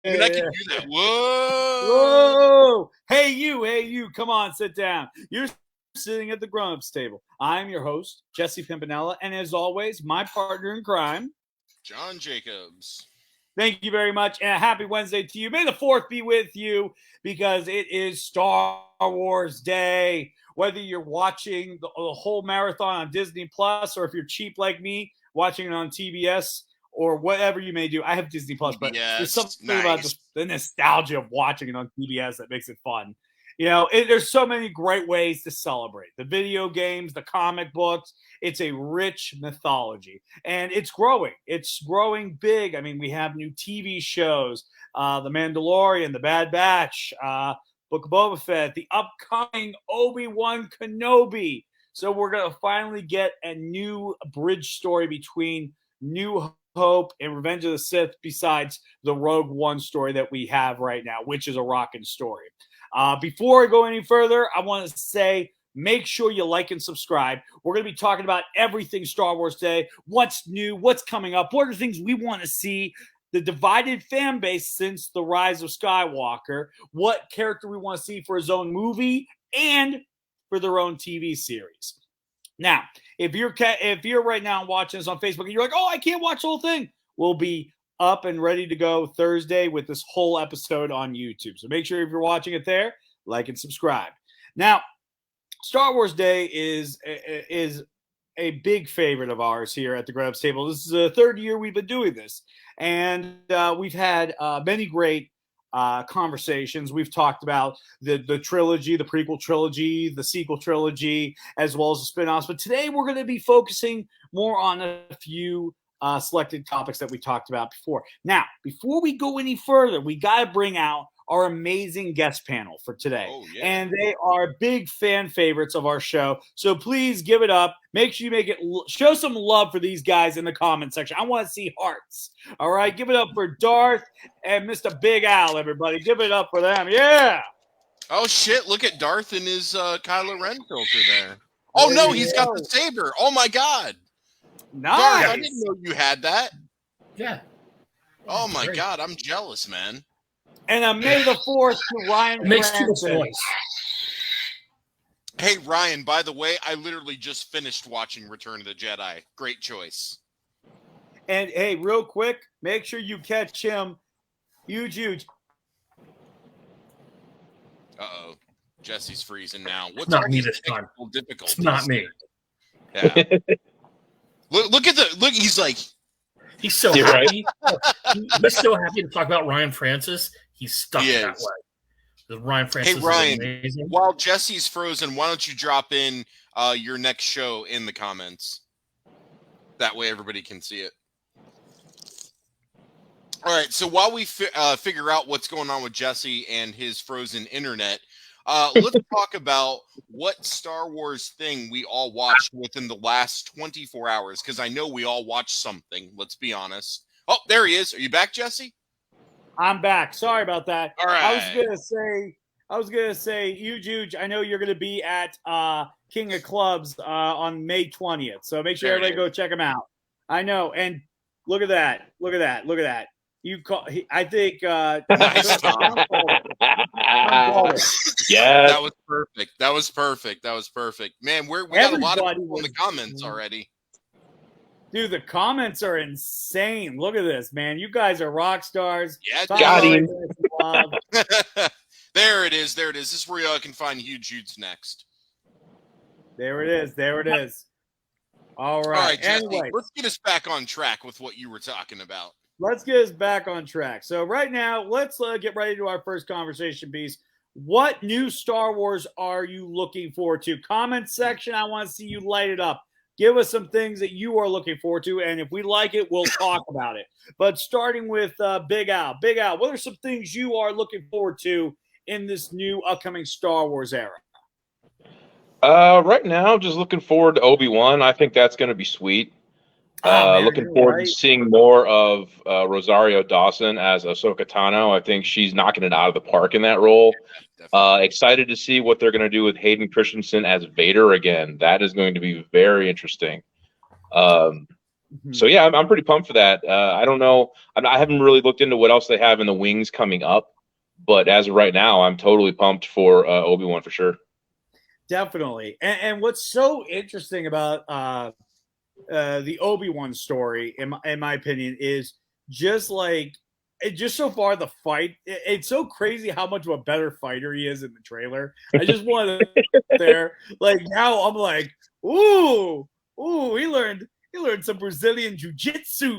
I mean, I can do that. Whoa! Whoa! Hey you, come on, sit down. You're sitting at the grown-ups table. I'm your host, Jesse Pimpinella, and as always, my partner in crime, John Jacobs. Thank you very much, and a happy Wednesday to you. May the 4th be with you, because it is Star Wars Day. Whether you're watching the whole marathon on Disney Plus, or if you're cheap like me, watching it on TBS, or whatever you may do. I have Disney Plus, but there's something about the nostalgia of watching it on TBS that makes it fun. You know, there's so many great ways to celebrate. The video games, the comic books. It's a rich mythology, and it's growing. It's growing big. I mean, we have new TV shows, The Mandalorian, The Bad Batch, Book of Boba Fett, the upcoming Obi-Wan Kenobi. So we're going to finally get a new bridge story between New Hope and Revenge of the Sith, besides the Rogue One story that we have right now, which is a rocking story. Before I go any further, I want to say, make sure you like and subscribe. We're going to be talking about everything Star Wars Day, what's new, what's coming up, what are the things we want to see, the divided fan base since the rise of Skywalker, what character we want to see for his own movie and for their own TV series. Now, if you're right now watching this on Facebook and you're like, oh, I can't watch the whole thing, we'll be up and ready to go Thursday with this whole episode on YouTube. So make sure if you're watching it there, like and subscribe. Now, Star Wars Day is a big favorite of ours here at the Grown Ups Table. This is the 3rd year we've been doing this, and we've had many great conversations. We've talked about the trilogy, the prequel trilogy, the sequel trilogy, as well as the spin-offs. But today we're going to be focusing more on a few selected topics that we talked about before. Now, before we go any further, we got to bring out our amazing guest panel for today. Oh, yeah. And they are big fan favorites of our show. So please give it up. Make sure you show some love for these guys in the comment section. I want to see hearts. All right. Give it up for Darth and Mr. Big Al, everybody. Give it up for them. Yeah. Oh, shit. Look at Darth and his Kylo Ren filter there. Oh, no. He's got the saber. Oh, my God. Nice. Darth, I didn't know you had that. Yeah. Oh, my God. I'm jealous, man. And May the 4th to Ryan. It makes too much noise. Hey, Ryan, by the way, I literally just finished watching Return of the Jedi. Great choice. And, hey, real quick, make sure you catch him. Huge. Uh-oh. Jesse's freezing now. What's not me this time. It's not me. Yeah. Look, he's like... He's so happy. He's so happy to talk about Ryan Francis. He's stuck that way. The Ryan Francis. Hey, Ryan, is amazing. While Jesse's frozen, why don't you drop in your next show in the comments? That way everybody can see it. All right, so while we figure out what's going on with Jesse and his frozen internet, let's talk about what Star Wars thing we all watched within the last 24 hours, because I know we all watched something, let's be honest. Oh, there he is. Are you back, Jesse? I'm back. Sorry about that. All right. I was gonna say, huge. I know you're gonna be at King of Clubs on May 20th. So make sure everybody go check him out. I know. And look at that. You call? I think. Nice, Tom. Yeah, that was perfect. Man, we got a lot of people in the comments already. Dude, the comments are insane. Look at this, man. You guys are rock stars. Yeah, got him. There it is. This is where y'all can find Huge next. There it is. All right. All right, Jesse, anyway, let's get us back on track with what you were talking about. Let's get us back on track. So right now, let's get ready to our first conversation piece. What new Star Wars are you looking forward to? Comment section, I want to see you light it up. Give us some things that you are looking forward to, and if we like it, we'll talk about it. But starting with Big Al. Big Al, what are some things you are looking forward to in this new upcoming Star Wars era? Right now, just looking forward to Obi-Wan. I think that's going to be sweet. Looking forward to seeing more of Rosario Dawson as Ahsoka Tano. I think she's knocking it out of the park in that role. Excited to see what they're going to do with Hayden Christensen as Vader again. That is going to be very interesting. So yeah, I'm pretty pumped for that. I don't know. I haven't really looked into what else they have in the wings coming up, but as of right now, I'm totally pumped for Obi-Wan for sure. Definitely. And what's so interesting about the Obi-Wan story, in my opinion, is just like just so far the fight. It's so crazy how much of a better fighter he is in the trailer. I just wanted there. Like now, I'm like, ooh, he learned some Brazilian jiu-jitsu.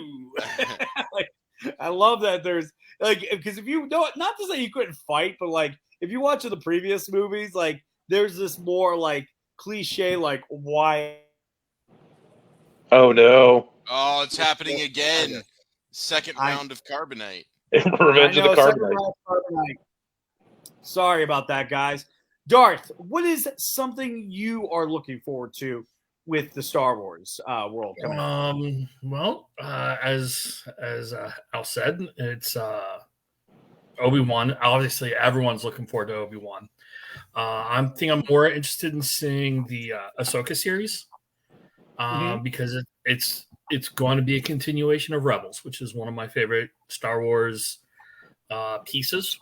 Like, I love that. There's like, because if you don't, not to say you couldn't fight, but like if you watch the previous movies, like there's this more like cliche, like why. Oh no! Oh, it's happening again. Second round of carbonite. Revenge of the Carbonite. Sorry about that, guys. Darth, what is something you are looking forward to with the Star Wars world coming up? Well, as Al said, it's Obi-Wan. Obviously, everyone's looking forward to Obi-Wan. I'm more interested in seeing the Ahsoka series because it's going to be a continuation of Rebels, which is one of my favorite Star Wars pieces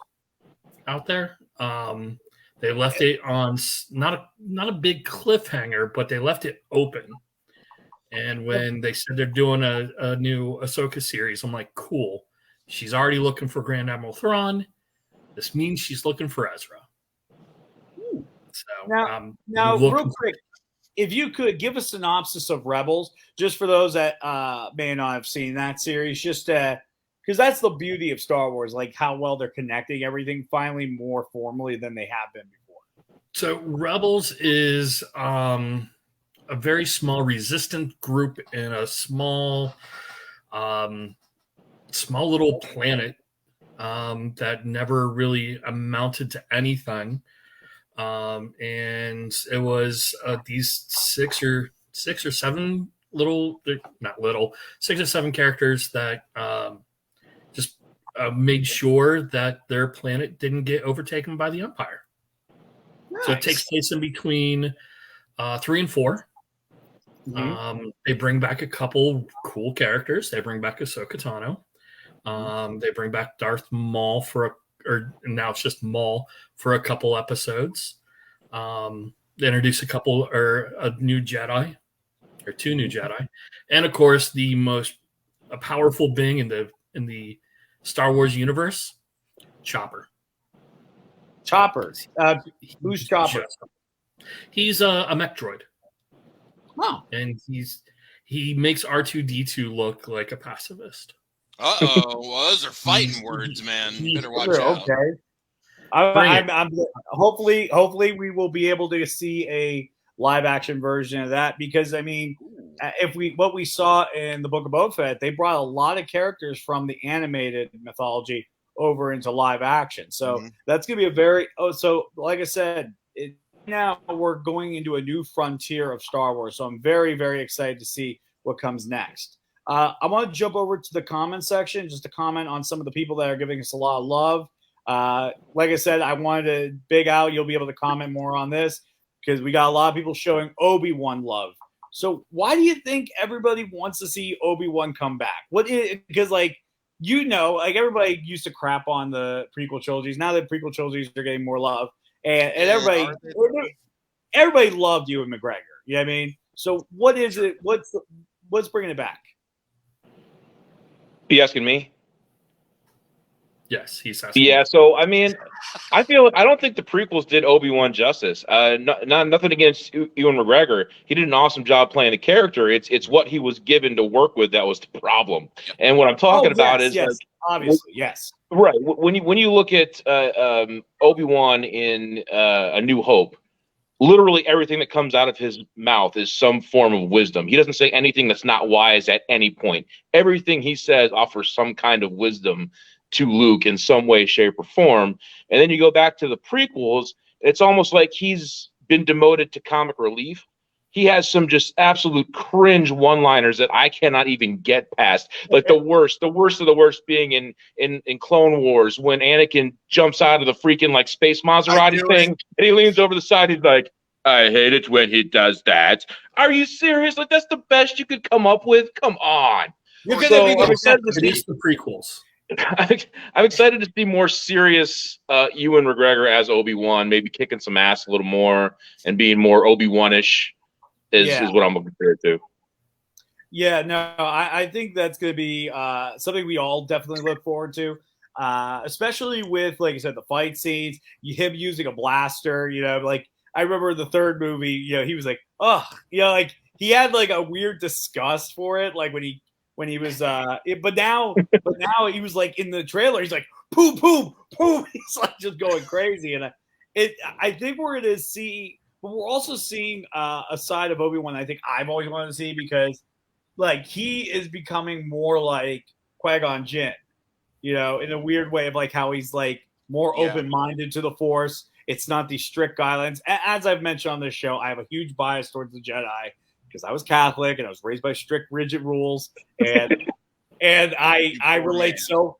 out there. They left it on not a big cliffhanger, but they left it open. And when they said they're doing a new Ahsoka series, I'm like, cool. She's already looking for Grand Admiral Thrawn. This means she's looking for Ezra. So now real quick, if you could give a synopsis of Rebels, just for those that may not have seen that series, just because that's the beauty of Star Wars, like how well they're connecting everything finally more formally than they have been before. So Rebels is a very small resistant group in a small little planet that never really amounted to anything. And it was these six or seven six or seven characters that just made sure that their planet didn't get overtaken by the Empire. Nice. So it takes place in between 3 and 4. Mm-hmm. They bring back a couple cool characters. They bring back Ahsoka Tano. They bring back Darth Maul or now it's just Maul for a couple episodes. They introduce a new Jedi or 2 new Jedi, and of course the most powerful being in the Star Wars universe, Chopper. Who's Chopper? He's a mech droid. Oh, and he makes R2-D2 look like a pacifist. Well, those are fighting words, man. You better watch out. Okay. I'm hopefully we will be able to see a live action version of that, because I mean, what we saw in the Book of Boba Fett, they brought a lot of characters from the animated mythology over into live action. So that's going to be so like I said, now we're going into a new frontier of Star Wars. So I'm very, very excited to see what comes next. I want to jump over to the comment section just to comment on some of the people that are giving us a lot of love. Like I said, I wanted to Big Al, you'll be able to comment more on this because we got a lot of people showing Obi-Wan love. So why do you think everybody wants to see Obi-Wan come back? Because like everybody used to crap on the prequel trilogies. Now that prequel trilogies are getting more love, and everybody loved Ewan McGregor. You know what I mean? So what is it? What's bringing it back? Are you asking me? Yes, he's asking. Yeah, so I mean, I don't think the prequels did Obi-Wan justice. Nothing against Ewan McGregor. He did an awesome job playing the character. It's what he was given to work with that was the problem. And what I'm talking about is obviously, yes. Right. When you look at Obi-Wan in A New Hope, literally everything that comes out of his mouth is some form of wisdom. He doesn't say anything that's not wise at any point. Everything he says offers some kind of wisdom to Luke in some way, shape, or form. And then you go back to the prequels, it's almost like he's been demoted to comic relief. He has some just absolute cringe one-liners that I cannot even get past. Like the worst of the worst being in Clone Wars when Anakin jumps out of the freaking like space Maserati thing and he leans over the side. He's like, I hate it when he does that. Are you serious? Like, that's the best you could come up with? Come on. You're So gonna be I'm excited to It see. is the prequels. I'm excited to see more serious Ewan McGregor as Obi-Wan, maybe kicking some ass a little more and being more Obi-Wan-ish is what I'm looking forward to. Yeah, no, I think that's going to be something we all definitely look forward to, especially with, like I said, the fight scenes, him using a blaster. Like I remember the third movie, he was like, oh, like he had like a weird disgust for it, like when he was, but now he was like in the trailer, he's like, boom, boom, boom, he's like just going crazy, and I think we're going to see, but we're also seeing a side of Obi-Wan I think I've always wanted to see because. Like he is becoming more like Qui-Gon Jinn, in a weird way of like how he's like more open-minded to the Force. It's not these strict guidelines. As I've mentioned on this show, I have a huge bias towards the Jedi because I was Catholic and I was raised by strict, rigid rules, and I relate so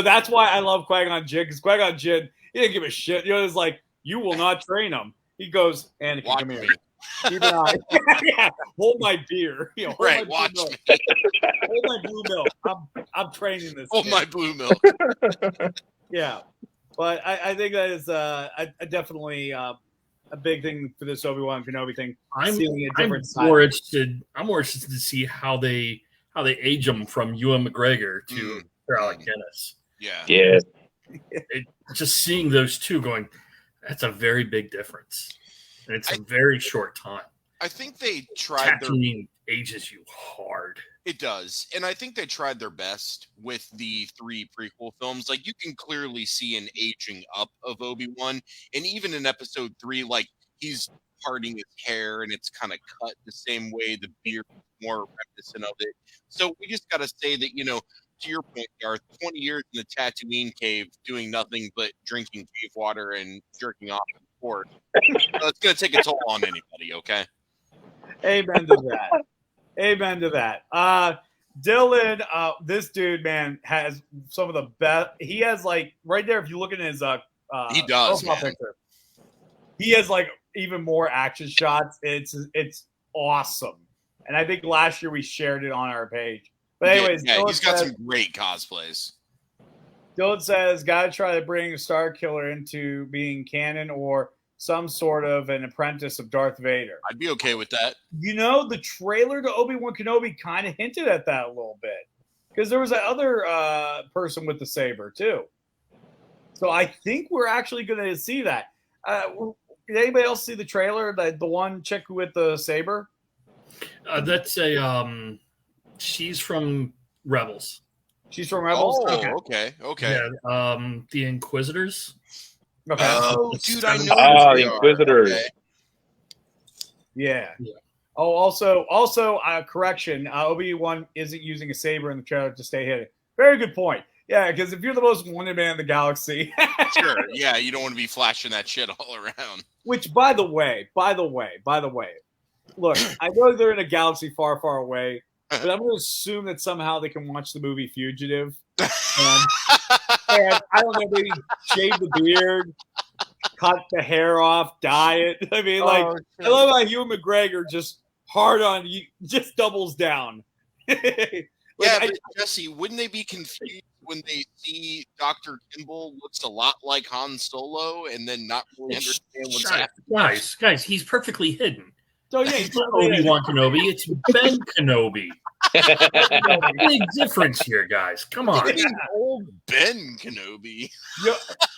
that's why I love Qui-Gon Jinn because Qui-Gon Jinn he didn't give a shit. It's like you will not train him. He goes, Anakin, come here. Keep an eye. Yeah, hold my beer. Hold Right, my watch blue me. milk. Hold my blue milk. I'm training this. Hold kid. my blue milk. Yeah, but I think that is definitely a big thing for this Obi-Wan Kenobi thing. I'm more interested to see how they age them from Ewan McGregor to Alec Guinness. Yeah. Just seeing those two going, that's a very big difference. And it's a very short time. I think they tried Tatooine ages you hard. It does. And I think they tried their best with the 3 prequel films. Like, you can clearly see an aging up of Obi-Wan. And even in episode 3, like, he's parting his hair and it's kind of cut the same way. The beard is more reminiscent of it. So we just got to say that, to your point, Darth, 20 years in the Tatooine cave doing nothing but drinking cave water and jerking off in the Force. It's going to take a toll on anybody, okay? Amen to that. Amen to that. Dylan, this dude, man, has some of the best. He has like right there. If you look at his he does, man. picture, he has like even more action shots. It's awesome. And I think last year we shared it on our page. But anyways, yeah, he's got some great cosplays. Dylan says, "Gotta try to bring Star Killer into being canon or some sort of an apprentice of Darth Vader." I'd be okay with that. The trailer to Obi-Wan Kenobi kind of hinted at that a little bit because there was that other person with the saber too. So I think we're actually going to see that. Did anybody else see the trailer? The one chick with the saber? That's a she's from Rebels. She's from Rebels. Oh, okay. Yeah, the Inquisitors. Okay. Oh, dude, I know. The Inquisitors. Okay. Yeah. Oh, also, correction. Obi-Wan isn't using a saber in the trailer to stay hidden. Very good point. Yeah, because if you're the most wanted man in the galaxy, sure. Yeah, you don't want to be flashing that shit all around. Which, by the way, look, I know they're in a galaxy far, far away, but I'm going to assume that somehow they can watch the movie Fugitive. And I don't know, maybe shave the beard, cut the hair off, dye it. I mean, I love how Ewan McGregor just hard on you, just doubles down. But Jesse, wouldn't they be confused when they see Dr. Kimball looks a lot like Han Solo and then not really understand what's happening? Guys, he's perfectly hidden. So yeah, it's not Obi-Wan Kenobi, it's Ben Kenobi. Big difference here, guys. Come on. Old Ben Kenobi.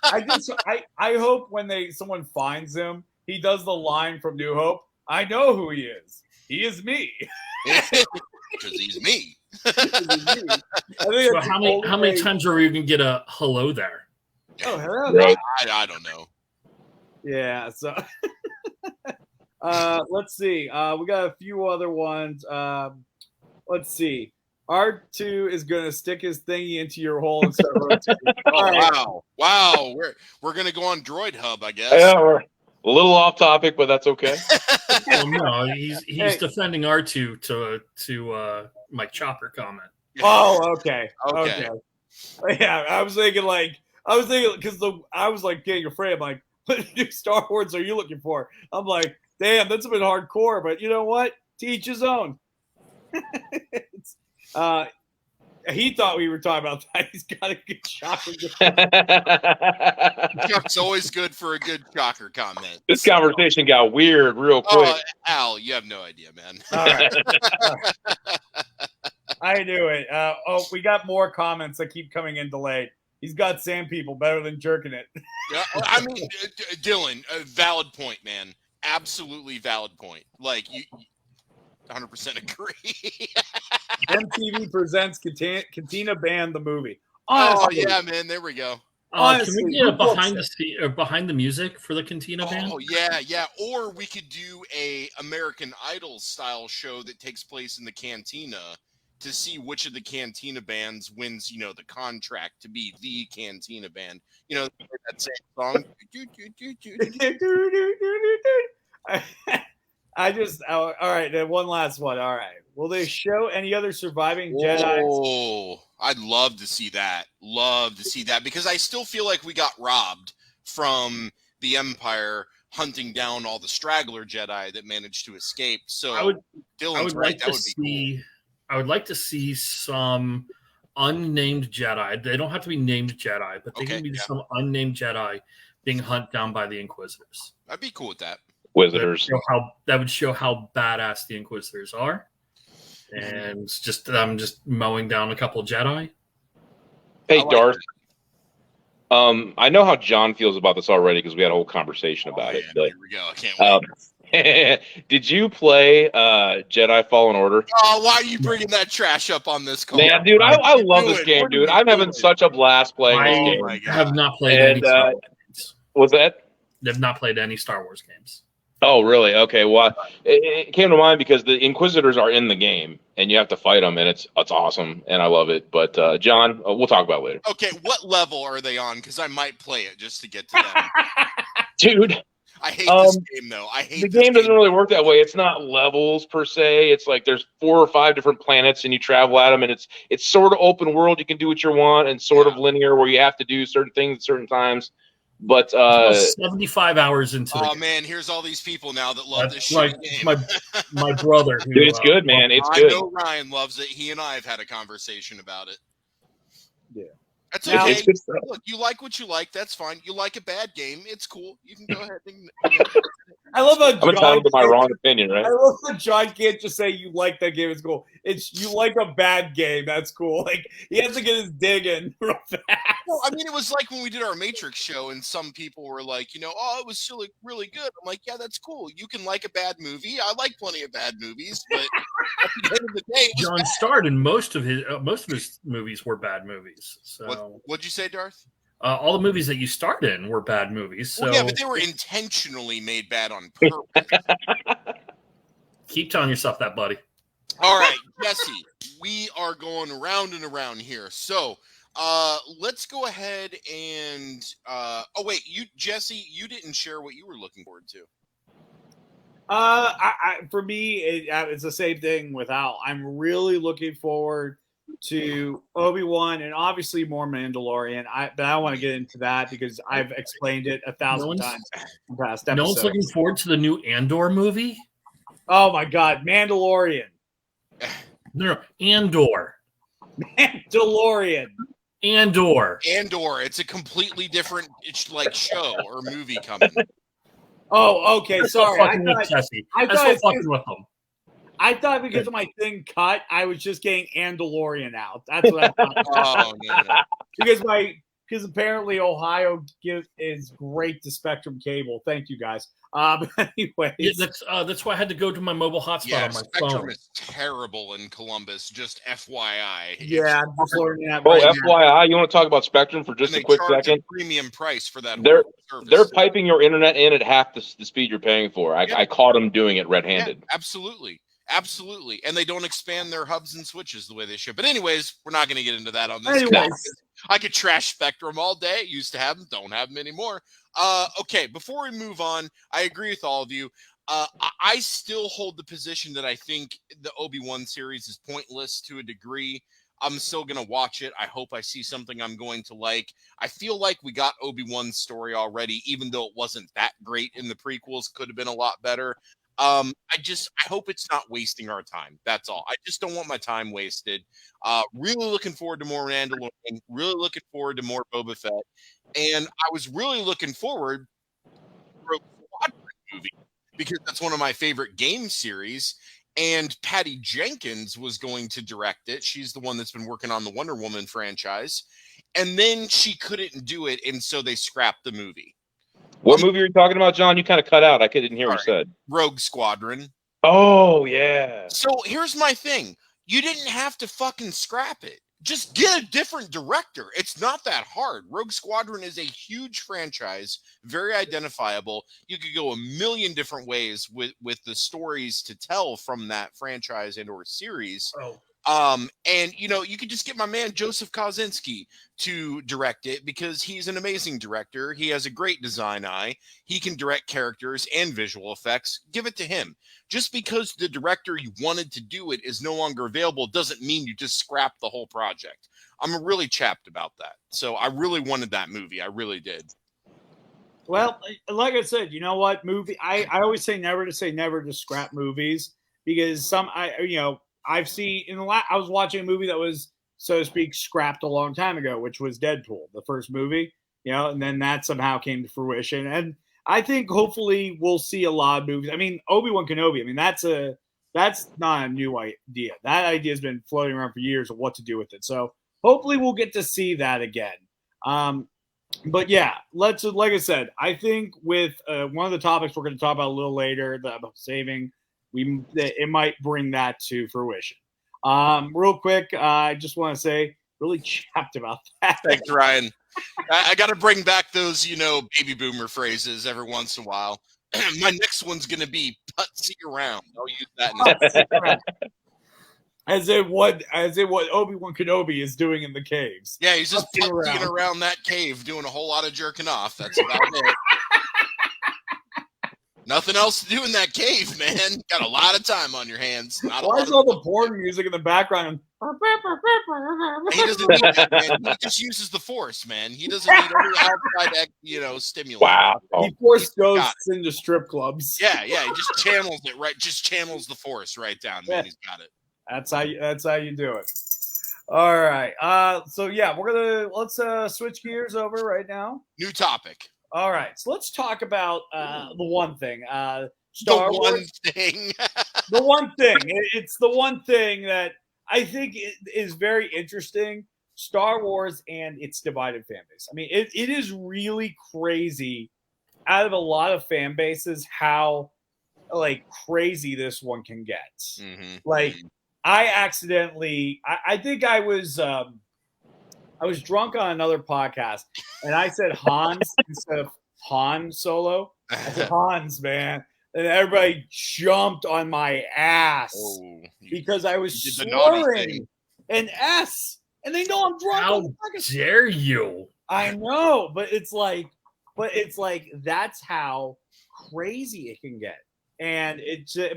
I hope when someone finds him, he does the line from New Hope. I know who he is. He is me. Because he's me. So how many times are we going to get a hello there? Oh, hello. Right. I don't know. Yeah. So let's see. We got a few other ones. Let's see. R2 is going to stick his thingy into your hole and start rotating. Wow. We're going to go on Droid Hub, I guess. Yeah, we're a little off topic, but that's okay. Well, no, he's defending R2 to Mike Chopper comment. Oh, okay. Yeah, I was thinking because I was like getting afraid. I'm like, what new Star Wars are you looking for? I'm like, Damn, that's a bit hardcore, but you know what? To each his own. He thought we were talking about that. He's got a good shocker. Chuck's always good for a good shocker comment. This conversation got weird real quick. Al, you have no idea, man. All right. I knew it. We got more comments that keep coming in delayed. He's got sand people better than jerking it. Yeah, I mean, Dylan, valid point, man. Absolutely valid point. Like, you 100% agree. MTV presents Cantina Band the movie. Honestly, oh, yeah, man. There we go. Can we get a behind the music for the Cantina Band? Oh, yeah. Or we could do a American Idol style show that takes place in the cantina to see which of the Cantina bands wins, the contract to be the Cantina Band. That same song. All right, then one last one. All right. Will they show any other surviving Jedi? Oh, I'd love to see that. Because I still feel like we got robbed from the Empire hunting down all the straggler Jedi that managed to escape. So Dylan's right. That would be cool. I would like to see some unnamed Jedi. They don't have to be named Jedi, but they can be some unnamed Jedi being hunted down by the Inquisitors. I'd be cool with that. Inquisitors. That would show how badass the Inquisitors are. And I'm just mowing down a couple Jedi. Hey, Darth. I know how John feels about this already because we had a whole conversation about it. But, here we go. I can't wait. Did you play Jedi Fallen Order? Oh, why are you bringing that trash up on this call? Man, dude, I love this game, dude. I'm having such a blast playing this game. I have not played any Star Wars games. What's that? I've not played any Star Wars games. Oh, really? Okay. Well, it came to mind because the Inquisitors are in the game, and you have to fight them, and it's awesome, and I love it. But John, we'll talk about it later. Okay, what level are they on? Because I might play it just to get to them. Dude, I hate this game, though. The game doesn't really work that way. It's not levels per se. It's like there's 4 or 5 different planets, and you travel at them, and it's sort of open world. You can do what you want, and sort of linear where you have to do certain things at certain times. But 75 hours into the game. Man, here's all these people now that love this game. My brother. Dude, it's good, man. It's good. I know Ryan loves it. He and I have had a conversation about it. Yeah. That's okay. Look, you like what you like. That's fine. You like a bad game. It's cool. You can go ahead and. I love how I'm entitled to my wrong opinion, right? I love how John can't just say you like that game. It's cool. It's you like a bad game. That's cool. Like he has to get his dig in real fast. Well, I mean, it was like when we did our Matrix show, and some people were like, it was really, really good. I'm like, yeah, that's cool. You can like a bad movie. I like plenty of bad movies, but at the end of the day, John starred in most of his movies were bad movies. So what'd you say, Darth? All the movies that you starred in were bad movies. So yeah, but they were intentionally made bad on purpose. Keep telling yourself that, buddy. All right, Jesse, we are going around and around here. So let's go ahead and Jesse, you didn't share what you were looking forward to. For me, it's the same thing with Al. I'm really looking forward to Obi-Wan and obviously more Mandalorian. But I don't want to get into that because I've explained it 1,000 times in past episodes. No one's looking forward to the new Andor movie? Oh my God, Mandalorian. No, Andor. Mandalorian. Andor. It's a completely different show or movie coming. Oh, okay. Sorry. I thought because of my thing cut, I was just getting Andalorian out. That's what I thought. No. Because apparently Ohio is great to Spectrum Cable. Thank you guys. But anyway, that's why I had to go to my mobile hotspot on my Spectrum phone. Is terrible in Columbus. Just FYI. Yeah, I'm just learning that. FYI, you want to talk about Spectrum for just a quick second? Premium price for that. They're piping your internet in at half the speed you're paying for. I caught them doing it red-handed. Yeah, absolutely, and they don't expand their hubs and switches the way they should. But anyways, we're not going to get into that on this. I could trash Spectrum all day. Used to have them, don't have them anymore. Okay, before we move on, I agree with all of you. I still hold the position that I think the Obi-Wan series is pointless to a degree. I'm still going to watch it. I hope I see something I'm going to like. I feel like we got Obi-Wan's story already, even though it wasn't that great in the prequels. Could have been a lot better. I hope it's not wasting our time. That's all. I just don't want my time wasted. Really looking forward to more Mandalorian. Really looking forward to more Boba Fett. And I was really looking forward to a Squadron movie because that's one of my favorite game series. And Patty Jenkins was going to direct it. She's the one that's been working on the Wonder Woman franchise. And then she couldn't do it, and so they scrapped the movie. What movie are you talking about, John? You kind of cut out. I didn't hear what you said. Rogue Squadron. Oh, yeah. So here's my thing. You didn't have to fucking scrap it. Just get a different director. It's not that hard. Rogue Squadron is a huge franchise, very identifiable. You could go a million different ways with the stories to tell from that franchise and or series. And you could just get my man Joseph Kosinski to direct it because he's an amazing director. He has a great design eye. He can direct characters and visual effects. Give it to him. Just because the director you wanted to do it is no longer available doesn't mean you just scrap the whole project. I'm really chapped about that. So I really wanted that movie. I really did. Well, like I said, you know what? I always say never to scrap movies because I've seen I was watching a movie that was, so to speak, scrapped a long time ago, which was Deadpool, the first movie, and then that somehow came to fruition. And I think hopefully we'll see a lot of movies. I mean, Obi-Wan Kenobi, that's not a new idea. That idea has been floating around for years of what to do with it. So hopefully we'll get to see that again. But yeah, like I said, I think with one of the topics we're going to talk about a little later that I'm saving, it might bring that to fruition. Real quick, I just want to say, really chapped about that. Thanks, Ryan. I got to bring back those, baby boomer phrases every once in a while. My next one's going to be putsy around. I'll use that. As in what Obi-Wan Kenobi is doing in the caves. Yeah, he's just putzing around that cave doing a whole lot of jerking off. That's about it. Nothing else to do in that cave, man. Got a lot of time on your hands. Why is all the porn music in the background? He doesn't need that, man. He just uses the Force, man. He doesn't need any outside, stimuli. Wow. He Force ghosts into strip clubs. Yeah. He just channels it right. Just channels the Force right down, man. He's got it. That's how you do it. All right. So yeah, let's switch gears over right now. New topic. All right, so let's talk about the one thing. Star Wars. The one thing. It's the one thing that I think is very interesting. Star Wars and its divided fan base. I mean, it is really crazy out of a lot of fan bases how crazy this one can get. Mm-hmm. I think I was drunk on another podcast, and I said Hans instead of Han Solo. I said Hans, man. And everybody jumped on my ass because I was slurring an S. And they know I'm drunk. How dare you? I know, but it's like that's how crazy it can get. And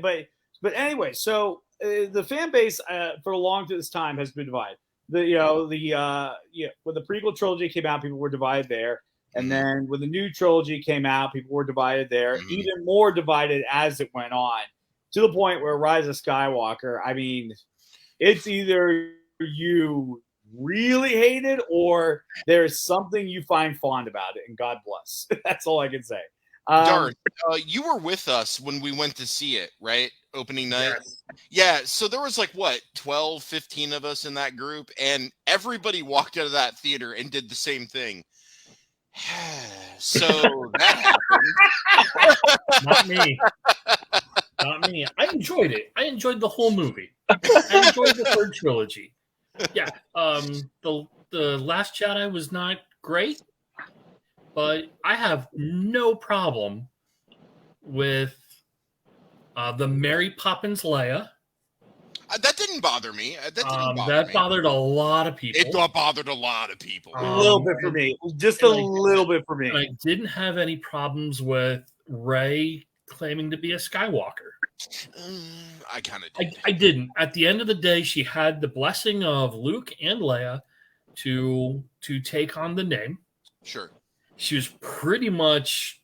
but anyway, so the fan base for a long this time has been divided. When the prequel trilogy came out, people were divided there. And then when the new trilogy came out, people were divided there, even more divided as it went on, to the point where Rise of Skywalker, I mean, it's either you really hate it or there's something you find fond about it, and God bless. That's all I can say. Darth, you were with us when we went to see it, right? Opening night? Yes. Yeah, so there was 12, 15 of us in that group, and everybody walked out of that theater and did the same thing. So that happened. Not me. Not me. I enjoyed it. I enjoyed the whole movie. I enjoyed the third trilogy. Yeah. The Last Jedi was not great, but I have no problem with the Mary Poppins Leia. That didn't bother me. That bothered a lot of people. It bothered a lot of people. A little bit for me. Just a little bit for me. I didn't have any problems with Rey claiming to be a Skywalker. I kind of did. I didn't. At the end of the day, she had the blessing of Luke and Leia to take on the name. Sure. She was pretty much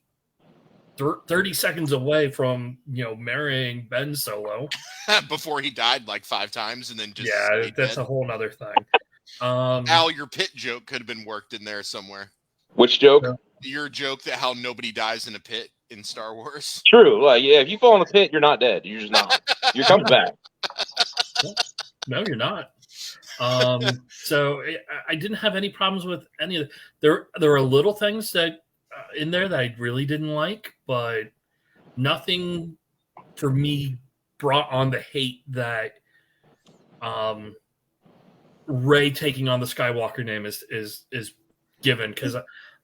30 seconds away from marrying Ben Solo. Before he died like 5 times and then just that's dead. a whole nother thing. Al, your pit joke could have been worked in there somewhere. Which joke? Your joke that how nobody dies in a pit in Star Wars. True. Like, yeah, if you fall in a pit, you're not dead. You're just not. You're coming back. No, you're not. So I didn't have any problems with any of there were little things that in there that I really didn't like, but nothing for me brought on the hate that Rey taking on the Skywalker name is given, because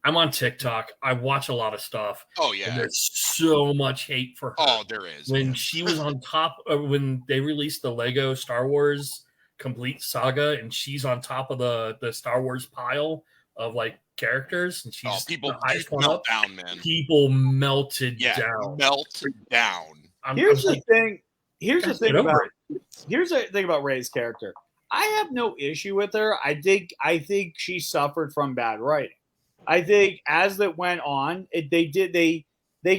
I'm on TikTok. I watch a lot of stuff. Oh yeah, and there's so much hate for her. Oh, there is. When she was on top, when they released the Lego Star Wars Complete Saga, and she's on top of the Star Wars pile of like characters, and she's people the highest one melt up. down, man. People melted down. Melt down. Here's the thing about Rey's character. I have no issue with her. I think she suffered from bad writing. I think as that went on, they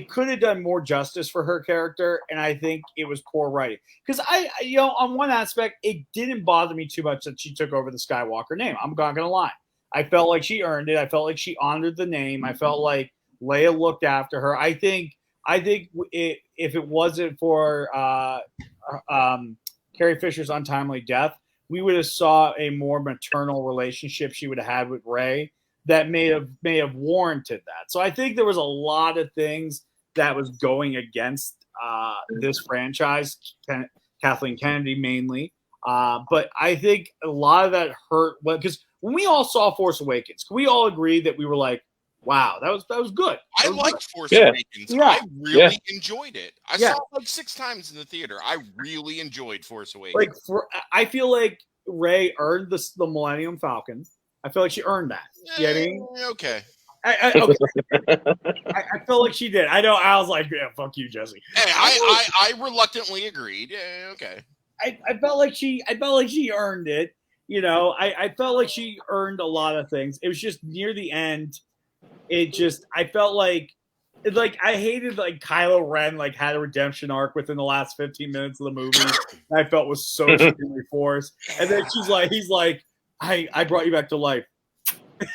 could have done more justice for her character, and I think it was poor writing. Because on one aspect, it didn't bother me too much that she took over the Skywalker name. I'm not gonna lie. I felt like she earned it. I felt like she honored the name. I felt like Leia looked after her. I think if it wasn't for Carrie Fisher's untimely death, we would have saw a more maternal relationship she would have had with Rey that may have warranted that. So I think there was a lot of things that was going against this franchise, Kathleen Kennedy mainly. But I think a lot of that hurt because when we all saw Force Awakens, can we all agree that we were like, wow, that was good. I liked Force Awakens. Yeah. I really enjoyed it. I saw it like 6 times in the theater. I really enjoyed Force Awakens. I feel like Rey earned the Millennium Falcon. I feel like she earned that. You know what I mean? Okay. I felt like she did. I know. I was like, yeah, fuck you, Jesse. Hey, I reluctantly agreed. Yeah, okay. I felt like she earned it. I felt like she earned a lot of things. It was just near the end. I felt like I hated like Kylo Ren had a redemption arc within the last 15 minutes of the movie. I felt was so extremely forced. And then he's like, I brought you back to life.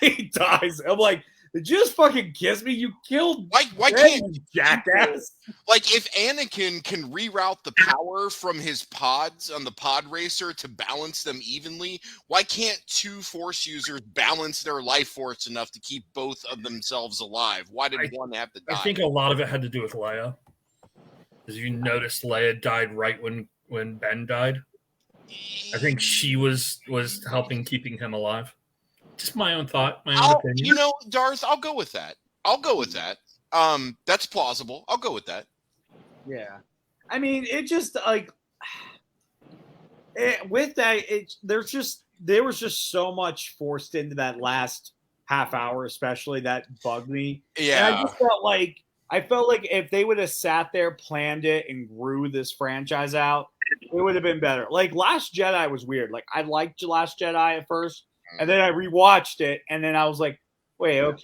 He dies. I'm like, did you just fucking kiss me? You killed why can't jackass? Like, if Anakin can reroute the power from his pods on the pod racer to balance them evenly, why can't 2 Force users balance their life force enough to keep both of themselves alive? Why did one have to die? I think a lot of it had to do with Leia. Because you noticed Leia died right when Ben died. I think she was helping keeping him alive. Just my own thought, my own opinion. Darth, I'll go with that. That's plausible. I'll go with that. Yeah. I mean, it just with that, there was just so much forced into that last half hour, especially, that bugged me. Yeah. And I felt like if they would have sat there, planned it, and grew this franchise out, it would have been better. Like, Last Jedi was weird. Like, I liked Last Jedi at first, and then I rewatched it, and then I was like, wait a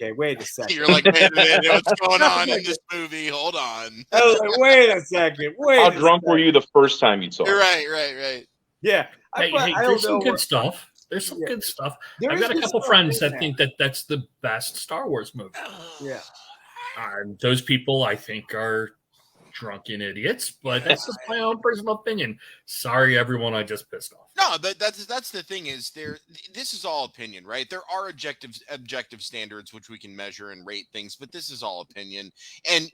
second. You're like, wait a minute, what's going on in this movie? Hold on. I was like, wait a second. How drunk were you the first time you saw it? Right. Yeah. There's some good stuff. There's some good stuff. I've got a couple friends that think that that's the best Star Wars movie. Yeah. Those people, I think, are drunken idiots, but that's just my own personal opinion. Sorry, everyone, I just pissed off. No, that's the thing is this is all opinion, right? There are objective standards which we can measure and rate things, but this is all opinion. And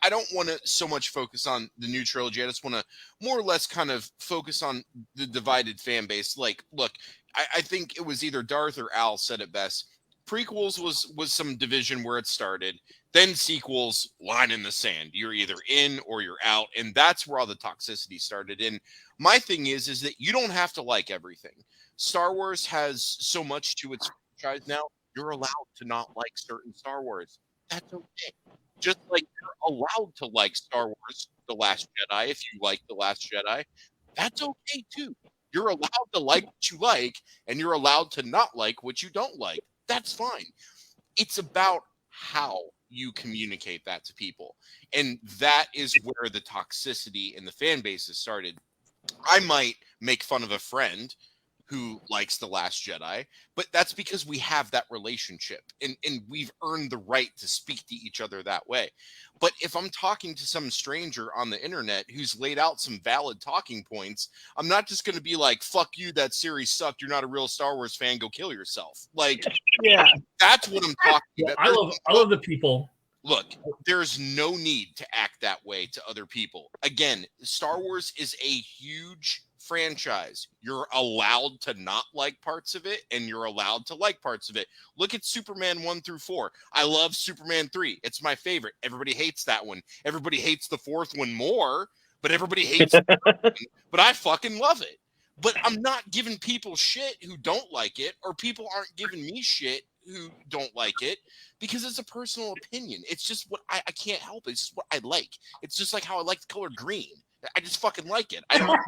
I don't want to so much focus on the new trilogy. I just want to more or less kind of focus on the divided fan base. Like, look, I think it was either Darth or Al said it best. Prequels was some division where it started. Then sequels, line in the sand. You're either in or you're out, and that's where all the toxicity started. And my thing is that you don't have to like everything. Star Wars has so much to its franchise now. You're allowed to not like certain Star Wars. That's okay. Just like you're allowed to like Star Wars The Last Jedi, if you like The Last Jedi, that's okay too. You're allowed to like what you like, and you're allowed to not like what you don't like. That's fine. It's about how you communicate that to people. And that is where the toxicity in the fan bases started. I might make fun of a friend who likes The Last Jedi, but that's because we have that relationship and we've earned the right to speak to each other that way. But if I'm talking to some stranger on the internet who's laid out some valid talking points, I'm not just going to be like, fuck you, that series sucked. You're not a real Star Wars fan. Go kill yourself. Like, Yeah. that's what I'm talking Well, about. I love the people. Look, there's no need to act that way to other people. Again, Star Wars is a huge franchise. You're allowed to not like parts of it, and you're allowed to like parts of it. Look at Superman 1 through 4. I love Superman 3. It's my favorite. Everybody hates that one. Everybody hates the fourth one more, but everybody hates the third one. But I fucking love it. But I'm not giving people shit who don't like it, or people aren't giving me shit who don't like it, because it's a personal opinion. It's just what I can't help it. It's just what I like. It's just like how I like the color green. I just fucking like it. I don't.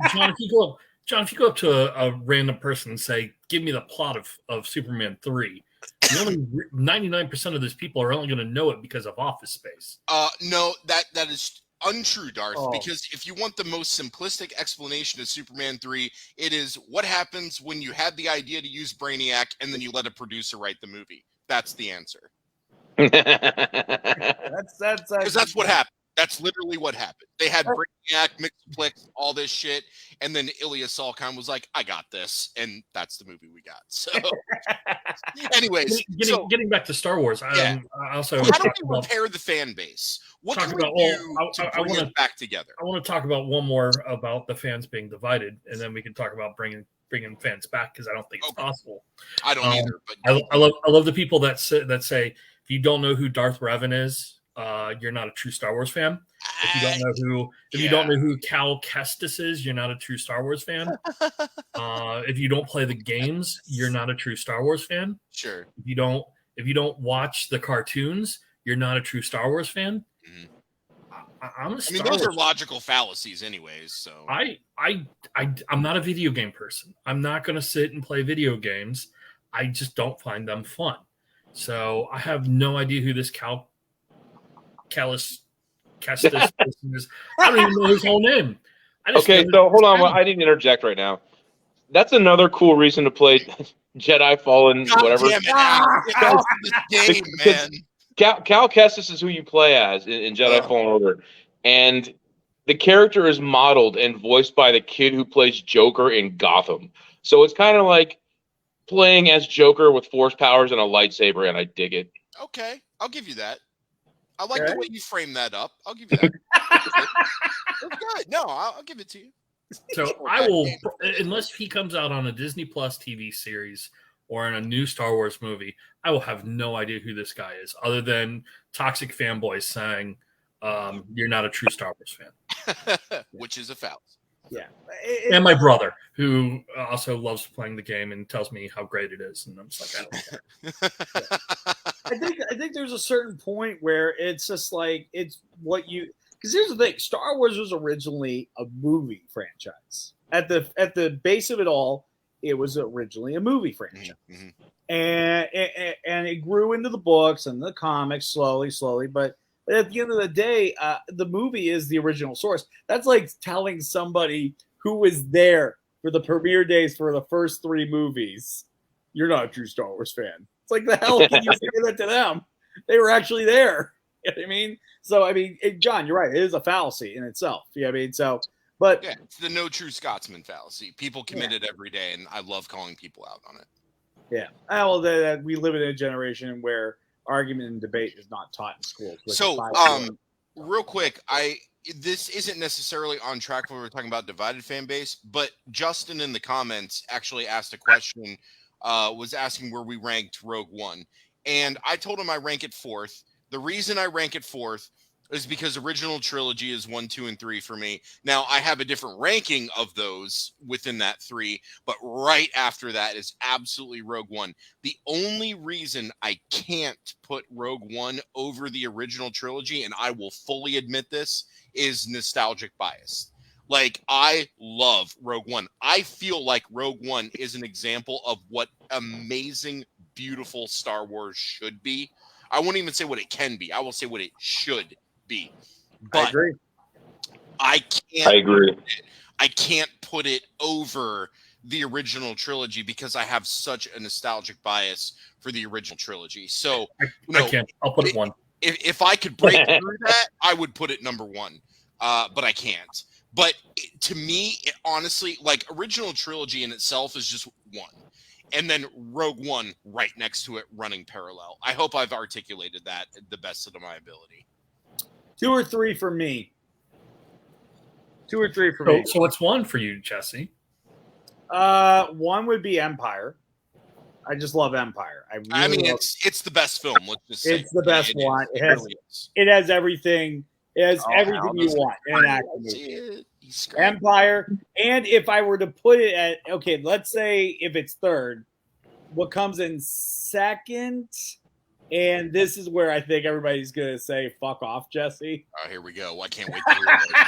John, if you go up to a random person and say, "Give me the plot of Superman 3," the only 99% of those people are only going to know it because of Office Space. No, that is untrue, Darth. Oh. Because if you want the most simplistic explanation of Superman 3, it is what happens when you had the idea to use Brainiac and then you let a producer write the movie. That's the answer. Because that's what happened. That's literally what happened. They had Brainiac, Mixplex, all this shit, and then Ilya Salkind was like, "I got this," and that's the movie we got. So, anyways, getting back to Star Wars, yeah. I also how do we repair the fan base? What can we do to bring it back together? I want to talk about one more about the fans being divided, and then we can talk about bringing fans back, because I don't think it's possible. I don't either. But I love the people that say if you don't know who Darth Revan is, you're not a true Star Wars fan. If you don't know who Cal Kestis is, you're not a true Star Wars fan. If you don't play the games, you're not a true Star Wars fan. Sure. If you don't watch the cartoons, you're not a true Star Wars fan. Mm-hmm. Those are logical fallacies, anyways. So I'm not a video game person. I'm not going to sit and play video games. I just don't find them fun. So I have no idea who this Kestis person is. I don't even know his whole name. Okay, so hold on. I need to interject right now. That's another cool reason to play Jedi Fallen, whatever. Damn it, man. Cal Kestis is who you play as in Jedi Fallen Order, and the character is modeled and voiced by the kid who plays Joker in Gotham. So it's kind of like playing as Joker with force powers and a lightsaber, and I dig it. Okay, I'll give you that. I like the way you frame that up. I'll give you that. That's good. No, I'll give it to you. So I will, unless he comes out on a Disney Plus TV series or in a new Star Wars movie, I will have no idea who this guy is, other than toxic fanboys saying, "You're not a true Star Wars fan," which is a fallacy. Yeah, and my brother, who also loves playing the game and tells me how great it is, and I'm just like, I don't care. I think there's a certain point where it's just like it's what you. Because here's the thing: Star Wars was originally a movie franchise. At the base of it all, it was originally a movie franchise, and it grew into the books and the comics slowly. But at the end of the day, the movie is the original source. That's like telling somebody who was there for the premiere days for the first 3 movies, "You're not a true Star Wars fan." It's like, the hell can you say that to them? They were actually there. You know what I mean? So, John, you're right. It is a fallacy in itself. Yeah, but yeah, it's the no true Scotsman fallacy. People commit it every day, and I love calling people out on it. Yeah. Well, we live in a generation where argument and debate is not taught in school. So, real quick, this isn't necessarily on track when we're talking about divided fan base, but Justin in the comments actually asked a question, was asking where we ranked Rogue One. And I told him I rank it 4th. The reason I rank it 4th is because original trilogy is 1, 2, and 3 for me. Now I have a different ranking of those within that 3, but right after that is absolutely Rogue One. The only reason I can't put Rogue One over the original trilogy, and I will fully admit this, is nostalgic bias. Like, I love Rogue One. I feel like Rogue One is an example of what amazing, beautiful Star Wars should be. I won't even say what it can be. I will say what it should be. But I agree. I agree. I can't put it over the original trilogy because I have such a nostalgic bias for the original trilogy. So I can't. I'll put it 1. If I could break through that, I would put it number 1. But I can't. But to me, honestly, like, original trilogy in itself is just 1. And then Rogue One right next to it running parallel. I hope I've articulated that the best of my ability. 2 or 3 for me. 2 or 3 for me. So what's 1 for you, Jesse? 1 would be Empire. I just love Empire. I mean, it's the best film. Let's just say it's the best one. It has everything. It has everything you want in an action movie. Empire. And if I were to put it at, okay, let's say if it's third, what comes in second? And this is where I think everybody's going to say, fuck off, Jesse. Oh, here we go. I can't wait to hear that.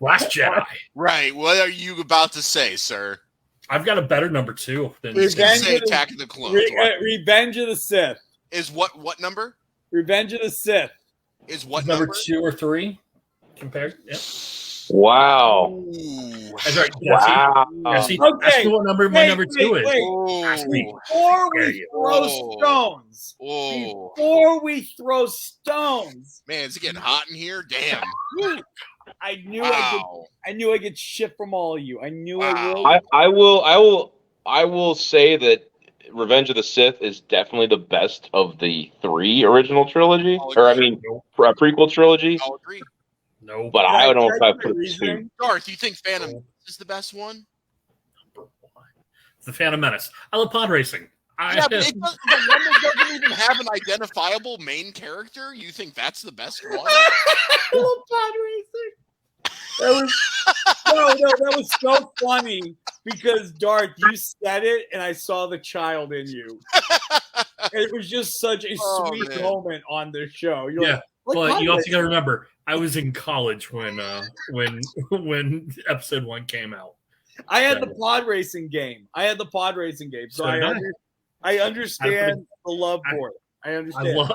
Last Jedi. Right. What are you about to say, sir? I've got a better number 2 than Attack of the Clones. Revenge of the Sith. Is what number? Revenge of the Sith. Is what number 2 or 3 compared? Yep. Wow. That's right. Wow. Jesse, ask me what number my number 2 is. Before we throw stones. Before we throw stones. Man, is it getting hot in here? Damn. I knew I get shit from all of you. I knew I would. I will say that Revenge of the Sith is definitely the best of the 3 original trilogy, prequel trilogy. I'll agree. No, but I don't know if I put it 2. Darth, you think Phantom Menace is the best one? Number 1. It's the Phantom Menace. I love pod racing. Yeah, but the one that doesn't even have an identifiable main character. You think that's the best one? I love pod racing. That was so funny because Darth, you said it, and I saw the child in you. It was just such a sweet moment on the show. You're but you also got to remember, I was in college when episode 1 came out. I had the pod racing game. So I understand the love for it. I understand.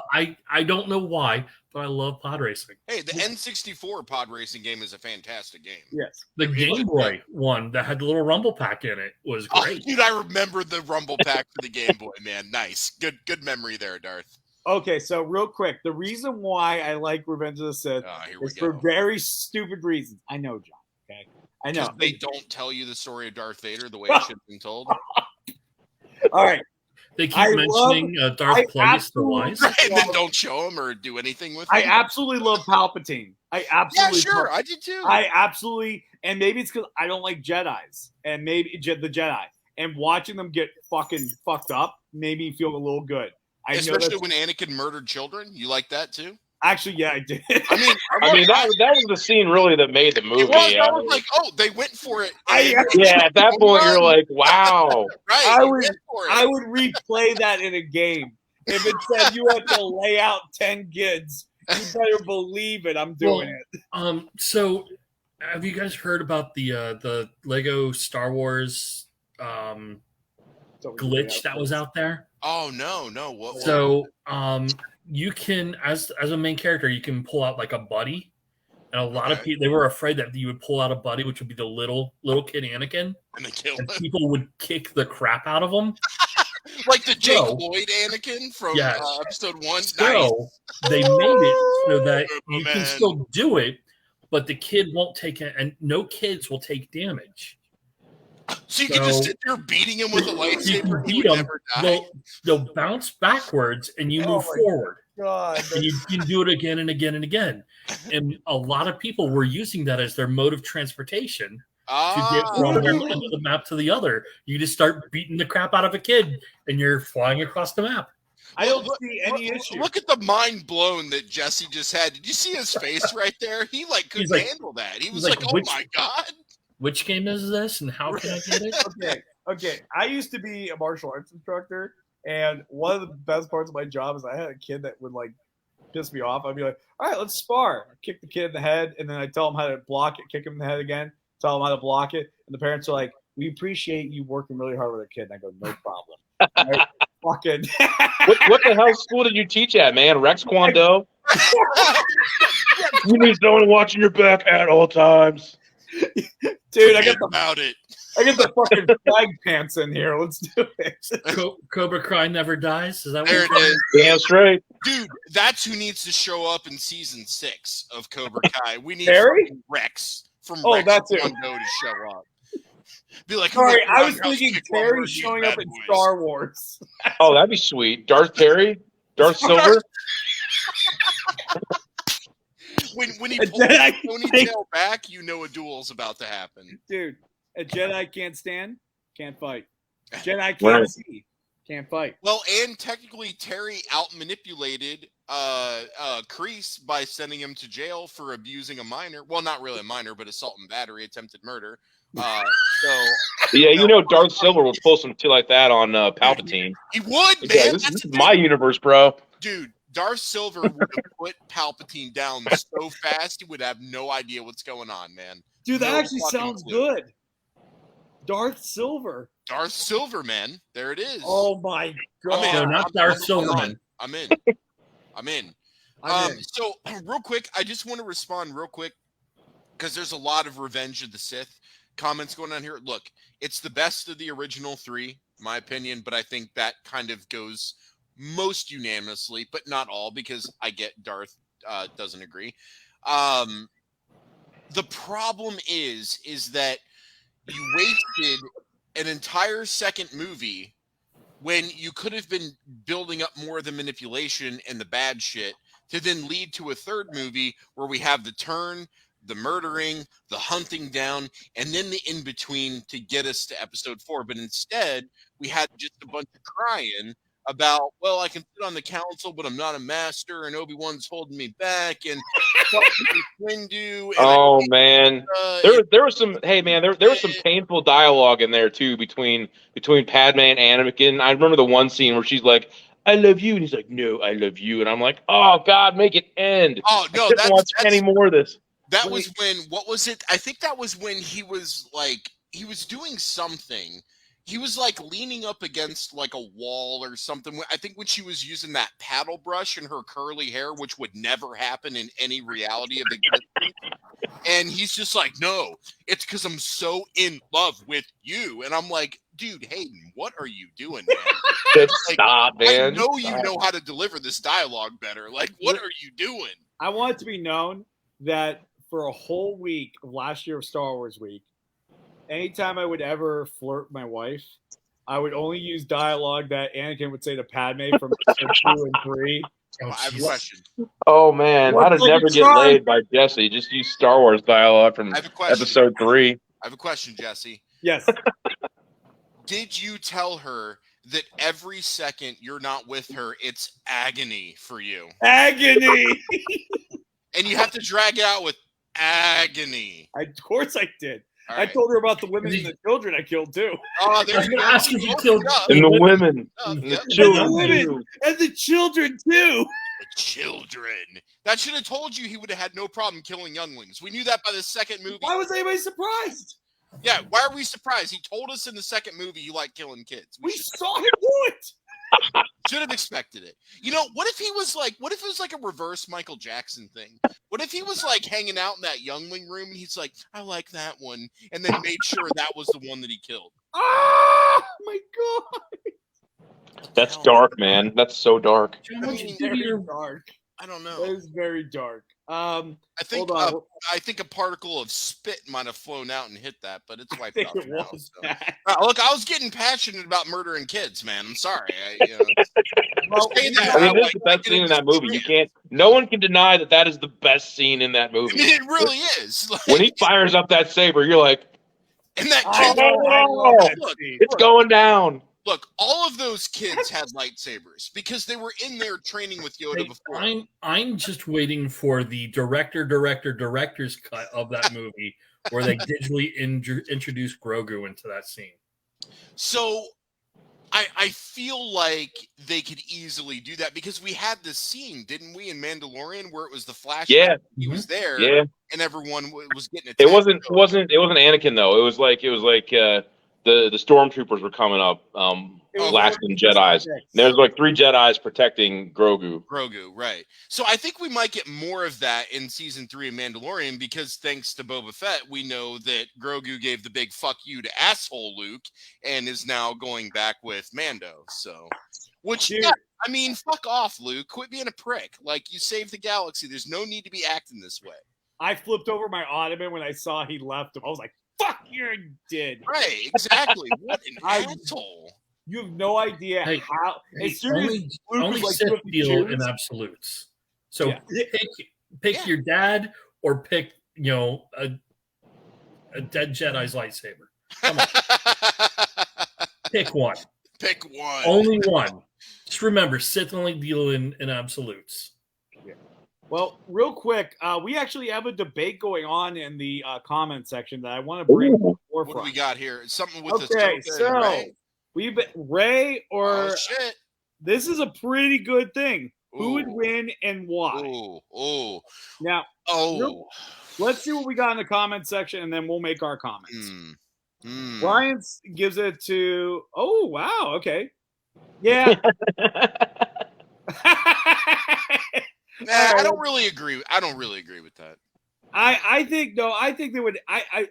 I don't know why, but I love pod racing. Hey, the N64 pod racing game is a fantastic game. Yes. The Game Boy one that had the little Rumble Pack in it was great. Dude, I remember the Rumble Pack for the Game Boy, man. Nice. Good memory there, Darth. Okay, so real quick, the reason why I like Revenge of the Sith is for very stupid reasons. I know, John. Okay, I know. They don't tell you the story of Darth Vader the way it should have been told. All right. They keep mentioning Darth Plagueis the Wise. And then don't show him or do anything with him. I absolutely love Palpatine. I did too. I absolutely, and maybe it's because I don't like Jedis, and maybe the Jedi, and watching them get fucking fucked up made me feel a little good. Especially when Anakin murdered children. You like that too? Actually, yeah, I did. I mean that was the scene really that made the movie. I was like, oh, they went for it. At that point, you're like, wow. Right. I would replay that in a game. If it said you had to lay out 10 kids, you better believe it. I'm doing it. So, have you guys heard about the Lego Star Wars glitch that was out there? Oh no! What? So you can, as a main character, you can pull out like a buddy, and a lot of people they were afraid that you would pull out a buddy, which would be the little kid Anakin, and people would kick the crap out of him, like the Jake Lloyd Anakin from episode 1. So they made it so that you can still do it, but the kid won't take it, and no kids will take damage. So you can just sit there beating him with a lightsaber. He would never die. They'll bounce backwards, and you move forward. God. And you can do it again and again and again. And a lot of people were using that as their mode of transportation to get from one end of the map to the other. You just start beating the crap out of a kid, and you're flying across the map. I don't see any issue. Look at the mind blown that Jesse just had. Did you see his face right there? He couldn't handle that. He was like, "Oh my god!" Which game is this, and how can I get it? Okay. I used to be a martial arts instructor, and one of the best parts of my job is I had a kid that would piss me off. I'd be like, "All right, let's spar." I'd kick the kid in the head, and then I tell him how to block it. Kick him in the head again. Tell him how to block it, and the parents are like, "We appreciate you working really hard with a kid." And I go, "No problem." Right? Fucking. What the hell school did you teach at, man? Rex Kwon Do? You need someone watching your back at all times. Dude, I get the fucking flag pants in here. Let's do it. Cobra Kai never dies. Is that what There it is? Damn straight, Dude. That's who needs to show up in season 6 of Cobra Kai. We need Rex from Rex Kwon Do to show up. Be like, sorry, I was thinking Terry showing up in Star Wars. Oh, that'd be sweet. Darth Terry, Darth Silver. when he pulls the ponytail back, you know a duel's about to happen. Dude, a Jedi can't stand, can't fight. Jedi can't see, can't fight. Well, and technically Terry out-manipulated Kreese by sending him to jail for abusing a minor. Well, not really a minor, but assault and battery, attempted murder. Yeah, Darth Silver would pull some shit like that on Palpatine. He would, man. Yeah, this is my universe, bro. Dude, Darth Silver would have put Palpatine down so fast he would have no idea what's going on, man. Dude, that actually sounds good. Darth Silver. Darth Silver, man. There it is. Oh my god. So not Darth Silverman. I'm in. So real quick, I just want to respond real quick because there's a lot of Revenge of the Sith comments going on here. Look, it's the best of the original 3, my opinion, but I think that kind of goes most unanimously, but not all, because I get Darth doesn't agree. The problem is that you wasted an entire second movie when you could have been building up more of the manipulation and the bad shit to then lead to a third movie where we have the turn, the murdering, the hunting down, and then the in-between to get us to episode 4. But instead, we had just a bunch of crying about, well, I can sit on the council, but I'm not a master, and Obi-Wan's holding me back, and oh, man. There was some, hey, man, there was some painful dialogue in there, too, between Padme and Anakin. I remember the one scene where she's like, "I love you," and he's like, "No, I love you," and I'm like, oh, God, make it end. Oh, no, I couldn't watch any more of this. That was when, what was it? I think that was when he was doing something. He was leaning up against a wall or something. I think when she was using that paddle brush in her curly hair, which would never happen in any reality of existence. And he's just like, "No, it's because I'm so in love with you." And I'm like, dude, Hayden, what are you doing, man? Stop, man. I know you know how to deliver this dialogue better. What are you doing? I want it to be known that for a whole week of last year of Star Wars Week, anytime I would ever flirt with my wife, I would only use dialogue that Anakin would say to Padme from episode 2 and 3. I have a question. Oh, man. I'd never get laid by Jesse. Just use Star Wars dialogue from episode 3. I have a question, Jesse. Yes. Did you tell her that every second you're not with her, it's agony for you? Agony! And you have to drag it out with agony. Of course I did. All I right. told her about the women and the children I killed too. Oh, there you go. Ask if you killed and the women, and the children, and the children too. The children. That should have told you he would have had no problem killing younglings. We knew that by the second movie. Why was anybody surprised? Yeah, why are we surprised? He told us in the second movie you like killing kids. We saw him do it. Should have expected it. What if he was what if it was a reverse Michael Jackson thing? What if he was hanging out in that youngling room and he's like, "I like that one," and then made sure that was the one that he killed? Oh my god. That's dark, man. That's so dark. Very dark. I don't know. It was very dark. I think I think a particle of spit might have flown out and hit that, but it's wiped out now. Look, I was getting passionate about murdering kids, man. I'm sorry. I mean, this is the best scene in that movie. You can't. No one can deny that is the best scene in that movie. I mean, it really is. When he fires up that saber, you're like, and that kid, it's going down. Look, all of those kids had lightsabers because they were in there training with Yoda before. I'm just waiting for the director's cut of that movie where they digitally introduce Grogu into that scene. So I feel like they could easily do that because we had this scene, didn't we, in Mandalorian, where it was the flashback. Yeah. He was there, and everyone was getting attacked. It wasn't Anakin though. It was like the stormtroopers were coming up, blasting Jedis. And there's like 3 Jedis protecting Grogu. Right. So I think we might get more of that in season 3 of Mandalorian because thanks to Boba Fett, we know that Grogu gave the big fuck you to asshole Luke and is now going back with Mando. So, I mean, fuck off, Luke. Quit being a prick. Like, you saved the galaxy. There's no need to be acting this way. I flipped over my ottoman when I saw he left him. I was like, fuck, you're dead. Right, exactly. What an asshole. You have no idea how. As soon as only Sith deal in absolutes. So pick your dad or pick a dead Jedi's lightsaber. Come on, pick one. Pick one. Only one. Just remember, Sith only deal in absolutes. Yeah. Well, real quick, we actually have a debate going on in the comment section that I want to bring forward. What do we got here? Something with okay, this. So Ray? we've Ray or shit. This is a pretty good thing. Ooh. Who would win and why? Oh. Now, let's see what we got in the comment section, and then we'll make our comments. Ryan gives it to. Oh wow. Okay. Yeah. I don't really agree. I don't really agree with that. I think they would.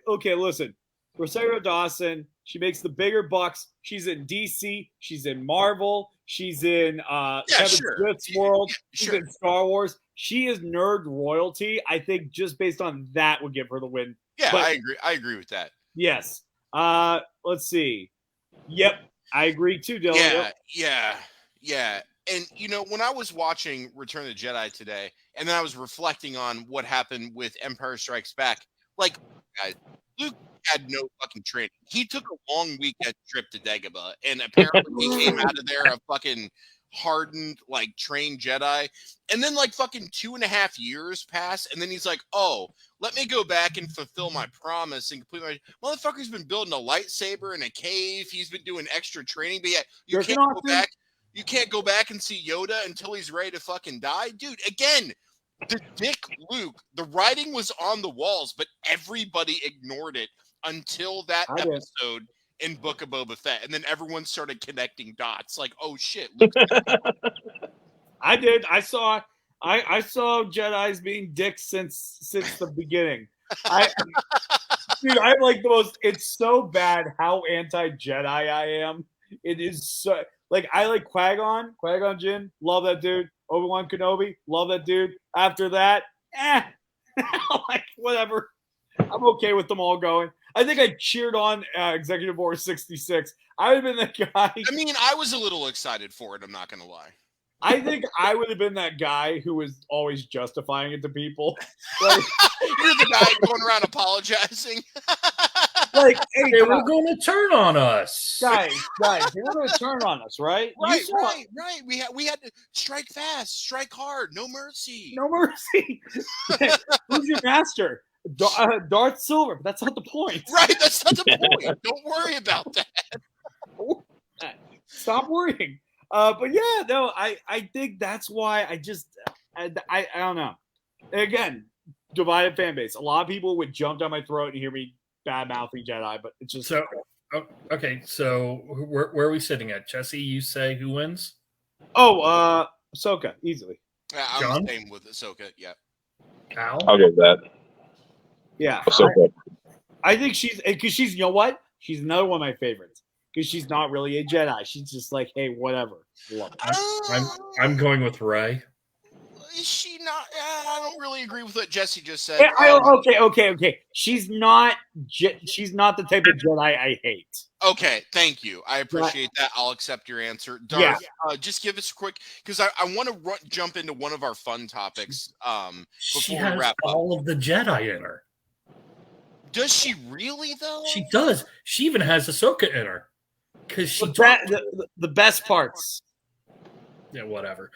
Okay. Listen, Rosario Dawson. She makes the bigger bucks. She's in DC. She's in Marvel. She's in Kevin Smith's world. She's in Star Wars. She is nerd royalty. I think just based on that would give her the win. Yeah, I agree. I agree with that. Yes. Let's see. Yep, I agree too, Dylan. Yeah. And when I was watching Return of the Jedi today, and then I was reflecting on what happened with Empire Strikes Back, like, guys, Luke had no fucking training. He took a long weekend trip to Dagobah, and apparently he came out of there a fucking hardened, like, trained Jedi. And then, like, fucking 2.5 years pass, and then he's like, oh, let me go back and fulfill my promise and complete my... Motherfucker's been building a lightsaber in a cave. He's been doing extra training, but yeah, you can't go back and see Yoda until he's ready to fucking die. Dude, again, the dick Luke, the writing was on the walls, but everybody ignored it until that episode in Book of Boba Fett. And then everyone started connecting dots. Like, oh shit. Luke's I did. I saw Jedis being dicks since the beginning. Dude, I'm like the most. It's so bad how anti-Jedi I am. It is so like I like Qui-Gon Jinn, love that dude. Obi-Wan Kenobi, love that dude. After that, like whatever. I'm okay with them all going. I think I cheered on Executive Order 66. I would have been that guy. I mean, I was a little excited for it. I'm not gonna lie. I think I would have been that guy who was always justifying it to people. Like, you're the guy going around apologizing. Like, hey, they were going to turn on us, guys. They were going to turn on us, right? Right. We had to strike fast, strike hard, no mercy. No mercy. Who's your master? Darth Silver. But that's not the point. Right. That's not the point. Don't worry about that. Stop worrying. But yeah, no, I think that's why I don't know. Again, divided fan base. A lot of people would jump down my throat and hear me bad mouthing Jedi, but it's just so. Okay, so where are we sitting at? Jesse, you say who wins? Oh, Ahsoka, easily. Yeah, I'm the same with Ahsoka. Yeah. Al? I'll get that. Yeah. Ahsoka. I think because she's, you know what? She's another one of my favorites. Because she's not really a Jedi. She's just like, hey, whatever. I'm going with Rey. Is she not? I don't really agree with what Jesse just said. Okay. She's not the type of Jedi I hate. Okay, thank you. I appreciate that. I'll accept your answer. Darth, just give us a quick, because I want to jump into one of our fun topics She before we has wrap up. all of the Jedi in her. Does she really, though? She does. She even has Ahsoka in her. because she the best parts. Yeah, whatever.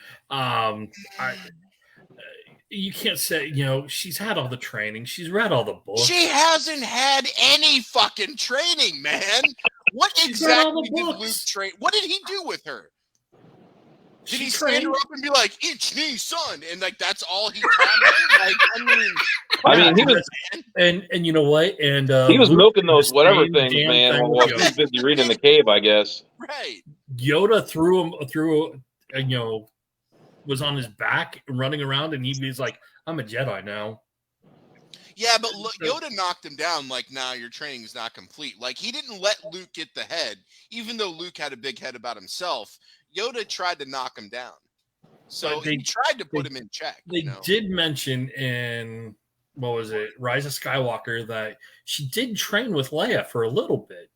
You can't say, she's had all the training. She's read all the books. She hasn't had any fucking training, man. What exactly did Luke train? What did he do with her? Did he stand her up and be like, "Ich knee, son," and like that's all he taught her? Like, I mean, he was, and you know what? And he was milking those whatever things, man, while he was busy reading in the cave, I guess. Right. Yoda threw, was on his back running around, and he was like, "I'm a Jedi now." Yeah, but look, Yoda knocked him down. Like, nah, your training is not complete. Like, he didn't let Luke get the head, even though Luke had a big head about himself. Yoda tried to knock him down, so he tried to put him in check. They did mention in what was it, Rise of Skywalker, that she did train with Leia for a little bit.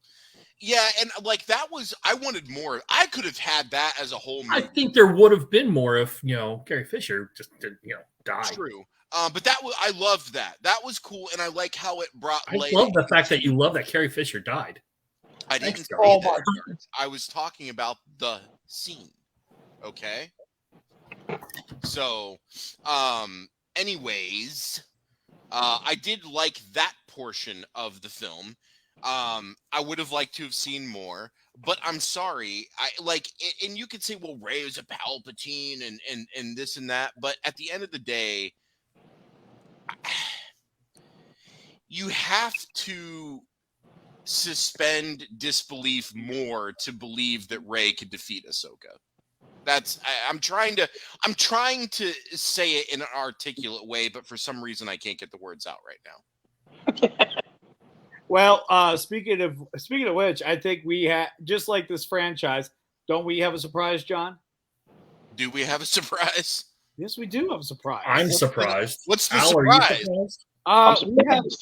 Yeah, and like that was, I wanted more. I could have had that as a whole movie. I think there would have been more if Carrie Fisher just did, die. True. But I loved that. That was cool, and I like how it brought Leia. I love the fact that you love that Carrie Fisher died. I didn't say that. I was talking about the scene. Okay. So, anyways, I did like that portion of the film. I would have liked to have seen more, but I'm sorry. And you could say, well, Rey is a Palpatine and this and that, but at the end of the day, you have to suspend disbelief more to believe that Rey could defeat Ahsoka. I'm trying to say it in an articulate way, but for some reason I can't get the words out right now. Well, speaking of which, I think we have, just like this franchise, don't we have a surprise, John? Do we have a surprise? Yes, we do have a surprise. I'm surprised. What's the surprise?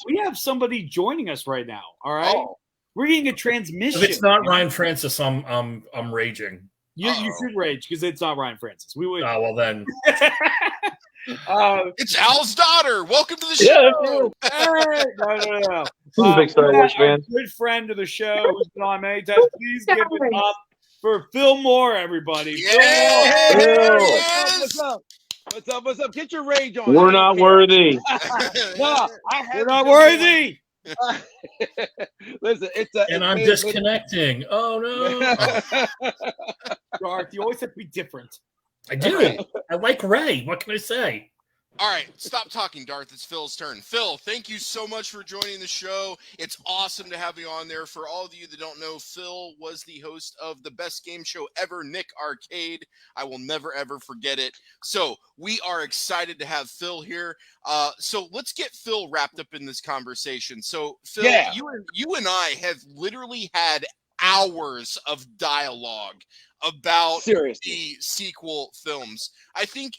We have somebody joining us right now. All right, we're getting a transmission. If it's not Ryan Francis, I'm raging. You should rage because it's not Ryan Francis. We would. Oh well, then. It's Al's daughter. Welcome to the show. Hey, no. He's a big Star Wars fan. Good friend of the show who's been on many times. Please give it up for Phil Moore, everybody. Yeah. What's up? What's up? Get your rage on. We're not worthy. No, we're not worthy. Listen, and I'm disconnecting. Oh no, Darth, you always have to be different. I do. I like Rey. What can I say? All right, stop talking, Darth. It's Phil's turn. Phil, thank you so much for joining the show. It's awesome to have you on there. For all of you that don't know, Phil was the host of the best game show ever, Nick Arcade. I will never, ever forget it. So we are excited to have Phil here. So let's get Phil wrapped up in this conversation. So, Phil, you and I have literally had hours of dialogue about the sequel films. I think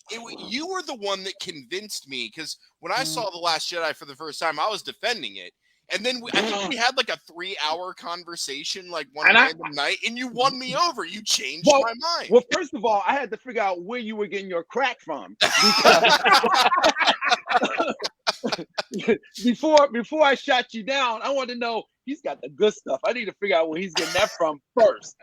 you were the one that convinced me, because when I saw The Last Jedi for the first time, I was defending it. And then I think we had like a 3-hour conversation like one random night, and you won me over. You changed my mind. Well, first of all, I had to figure out where you were getting your crack from. Before I shot you down, I wanted to know, he's got the good stuff. I need to figure out where he's getting that from first.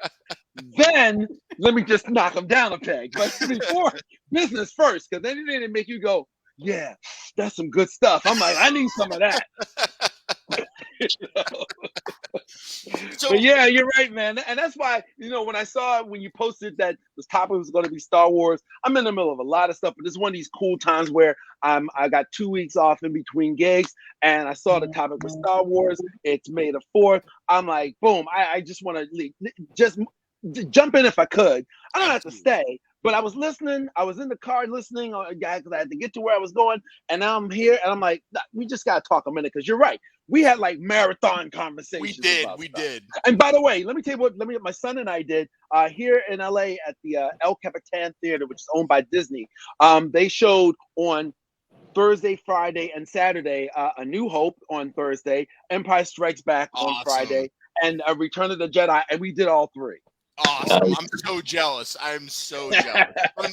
Then let me just knock him down a peg. But before, business first, because then it didn't make you go, yeah, that's some good stuff. I'm like, I need some of that. But yeah, you're right, man. And that's why, when I saw when you posted that this topic was going to be Star Wars, I'm in the middle of a lot of stuff, but this is one of these cool times where I got 2 weeks off in between gigs, and I saw the topic was Star Wars. It's May the 4th. I'm like, boom, I just want to just jump in if I could. I don't have to stay, but I was listening. I was in the car listening, because I had to get to where I was going, and now I'm here, and I'm like, we just got to talk a minute, because you're right. We had like marathon conversations. We did. And by the way, let me tell you what my son and I did here in LA at the El Capitan Theater, which is owned by Disney. They showed on Thursday, Friday, and Saturday A New Hope on Thursday, Empire Strikes Back on Friday, and Return of the Jedi, and we did all three. Awesome. I'm so jealous. I'm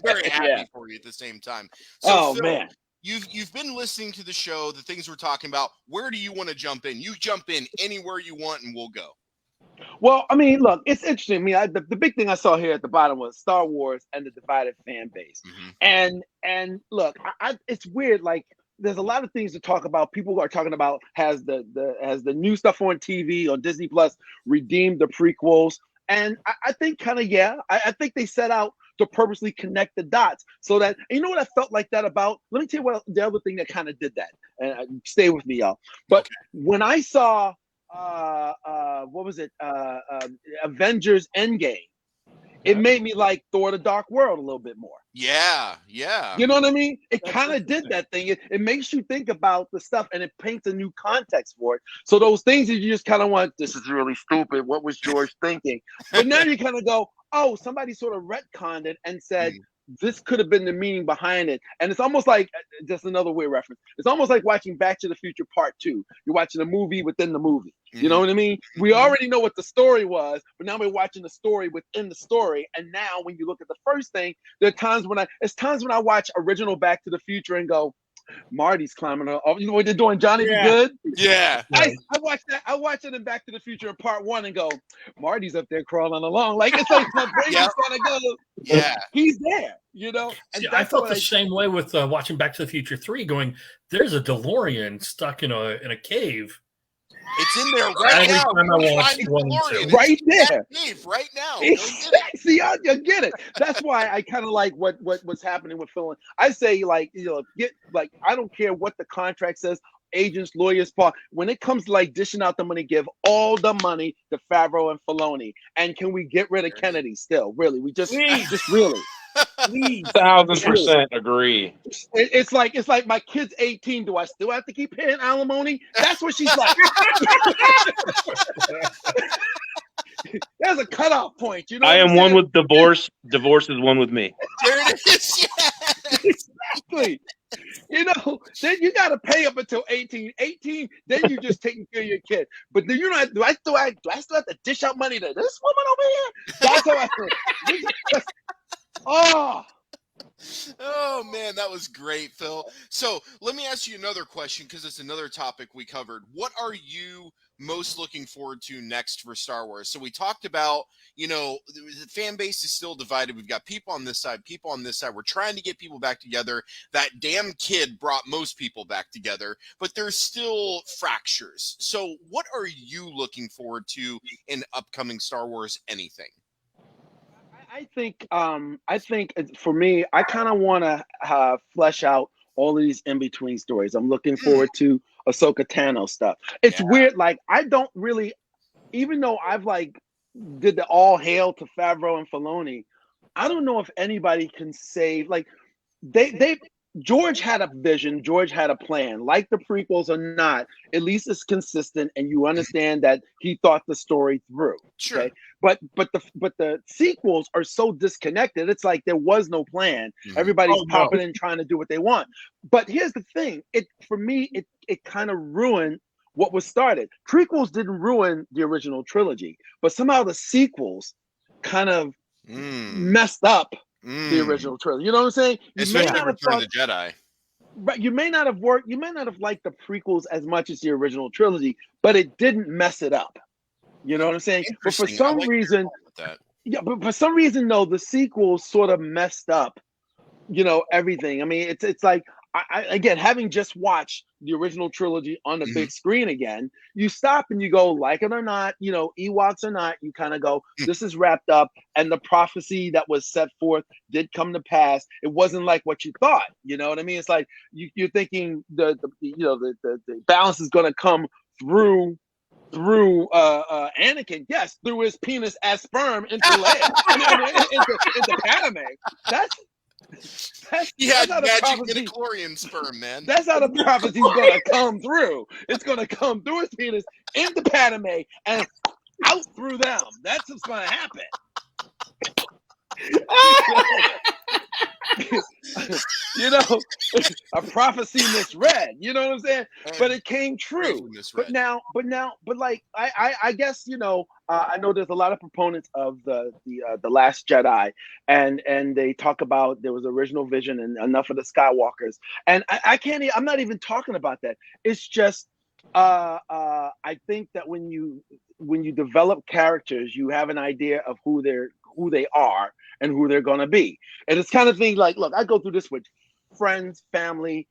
very happy for you at the same time. So, Phil, man. You've been listening to the show, the things we're talking about. Where do you want to jump in? You jump in anywhere you want, and we'll go. Well, I mean, look, it's interesting. I mean, the big thing I saw here at the bottom was Star Wars and the divided fan base. And look, it's weird. Like, there's a lot of things to talk about. People are talking about has the new stuff on TV on Disney Plus redeemed the prequels, and I think kind of I think they set out to purposely connect the dots so that, and you know what I felt like that about. Let me tell you what the other thing that kind of did that. And stay with me, y'all. But when I saw what was it? Avengers Endgame. It made me like Thor: The Dark World a little bit more. Yeah. You know what I mean? It kind of did that thing. It makes you think about the stuff, and it paints a new context for it. So those things that you just kind of want, this is really stupid. What was George thinking? But now you kind of go, oh, somebody sort of retconned it and said, this could have been the meaning behind it. And it's almost like, just another weird reference, it's almost like watching Back to the Future Part 2. You're watching a movie within the movie. You know what I mean? We already know what the story was, but now we're watching the story within the story. And now when you look at the first thing, there are times when I watch original Back to the Future and go, Marty's climbing up. You know what they're doing, Johnny Be Good? Yeah. I watched that. I watched it in Back to the Future in Part 1 and go, Marty's up there crawling along. Like, it's like my brain is trying to go, he's there, you know? And I felt the same way with watching Back to the Future 3, going, there's a DeLorean stuck in a cave. It's in there right now. Right there. Right now. See, you get it. That's why I kind of like what's happening with Phil. I say, like, you know, I don't care what the contract says. Agents, lawyers, when it comes to like dishing out the money, give all the money to Favreau and Filoni. And can we get rid of Kennedy still? Really? We just really. 1,000% agree. It's like my kid's 18. Do I still have to keep paying alimony? That's what she's like. There's a cutoff point. You know, I am one with divorce. Divorce is one with me. There it is. Exactly. You know, then you got to pay up until 18. 18, then you're just taking care of your kid. But then you're not. Do I still have to dish out money to this woman over here? That's how I feel. Oh man, that was great, Phil. So let me ask you another question, because it's another topic we covered. What are you most looking forward to next for Star Wars? So we talked about, you know, the fan base is still divided. We've got people on this side, people on this side. We're trying to get people back together. That damn kid brought most people back together, but there's still fractures. So what are you looking forward to in upcoming Star Wars anything? I think for me, I kind of want to flesh out all of these in between stories. I'm looking forward to Ahsoka Tano stuff. It's weird, like I don't really, even though I've like did the all hail to Favreau and Filoni, I don't know if anybody can save. Like George had a vision, George had a plan. Like the prequels or not, at least it's consistent, and you understand that he thought the story through. Sure. Okay? But the sequels are so disconnected. It's like there was no plan. Everybody's popping in trying to do what they want. But here's the thing: for me, it kind of ruined what was started. Prequels didn't ruin the original trilogy, but somehow the sequels kind of messed up the original trilogy. You know what I'm saying? Especially Return of the Jedi. Right. You may not have liked the prequels as much as the original trilogy, but it didn't mess it up. You know what I'm saying? But for some reason, but for some reason, though, the sequels sort of messed up, you know, everything. I mean, it's like, again, having just watched the original trilogy on the big screen again, you stop and you go, like it or not, you know, Ewoks or not, you kind of go, this is wrapped up, and the prophecy that was set forth did come to pass. It wasn't like what you thought. You know what I mean? It's like you're thinking the balance is going to come through Anakin, yes, through his penis as sperm into Leia, into Padme. He had magic midichlorian sperm, man. That's how the prophecy's gonna come through. It's gonna come through his penis into Padme and out through them. That's what's gonna happen. You know, a prophecy misread. You know what I'm saying? But it came true. But like I guess, you know, I know there's a lot of proponents of the Last Jedi, and they talk about there was original vision and enough of the Skywalkers, and I'm not even talking about that. It's just I think that when when you develop characters, you have an idea of who they are and who they're going to be. And it's kind of thing like, look, I go through this with friends, family,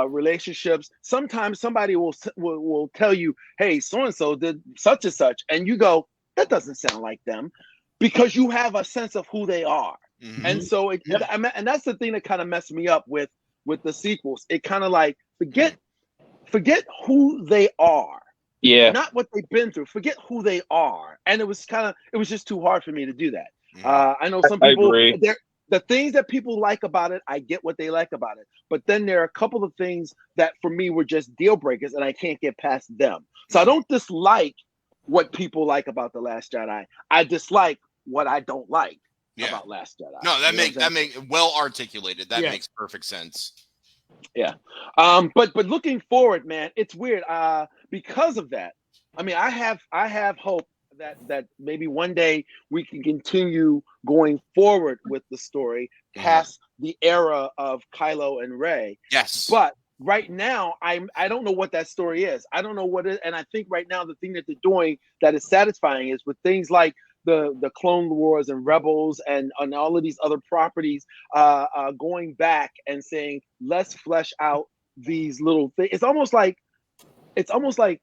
relationships. Sometimes somebody will tell you, hey, so and so did such and such, and you go, that doesn't sound like them, because you have a sense of who they are. Mhm. And so and that's the thing that kind of messed me up with the sequels. It kind of like forget who they are. Yeah. Not what they've been through. Forget who they are. And it was just too hard for me to do that. Mhm. I know some people, I agree. the things that people like about it, I get what they like about it. But then there are a couple of things that for me were just deal breakers, and I can't get past them. So I don't dislike what people like about The Last Jedi. I dislike what I don't like about Last Jedi. No, that make well articulated. That makes perfect sense. Yeah. But looking forward, man, it's weird. Because of that, I mean, I have hope that maybe one day we can continue going forward with the story past the era of Kylo and Rey. Yes. But right now, I don't know what that story is. I don't know what it, and I think right now the thing that they're doing that is satisfying is with things like the Clone Wars and Rebels and all of these other properties, going back and saying, let's flesh out these little things. It's almost like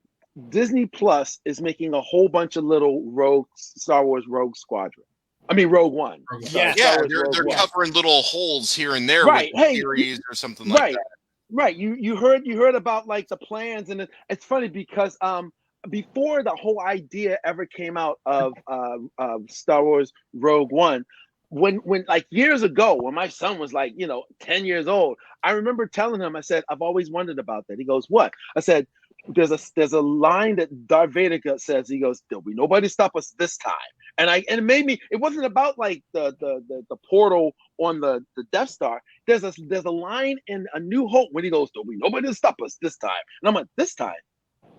Disney Plus is making a whole bunch of little Star Wars Rogue Squadron. I mean, Rogue One. Yeah, they're covering little holes here and there with series or something like that. Right. You heard about like the plans, and it's funny because before the whole idea ever came out of Star Wars Rogue One, when like years ago, when my son was like 10 years old, I remember telling him, I said, I've always wondered about that. He goes, what? I said, there's a line that Darth Vader says. He goes, there'll be nobody stop us this time. And it made me. It wasn't about like the portal on the Death Star. There's a line in A New Hope when he goes, there'll be nobody to stop us this time. And I'm like, this time,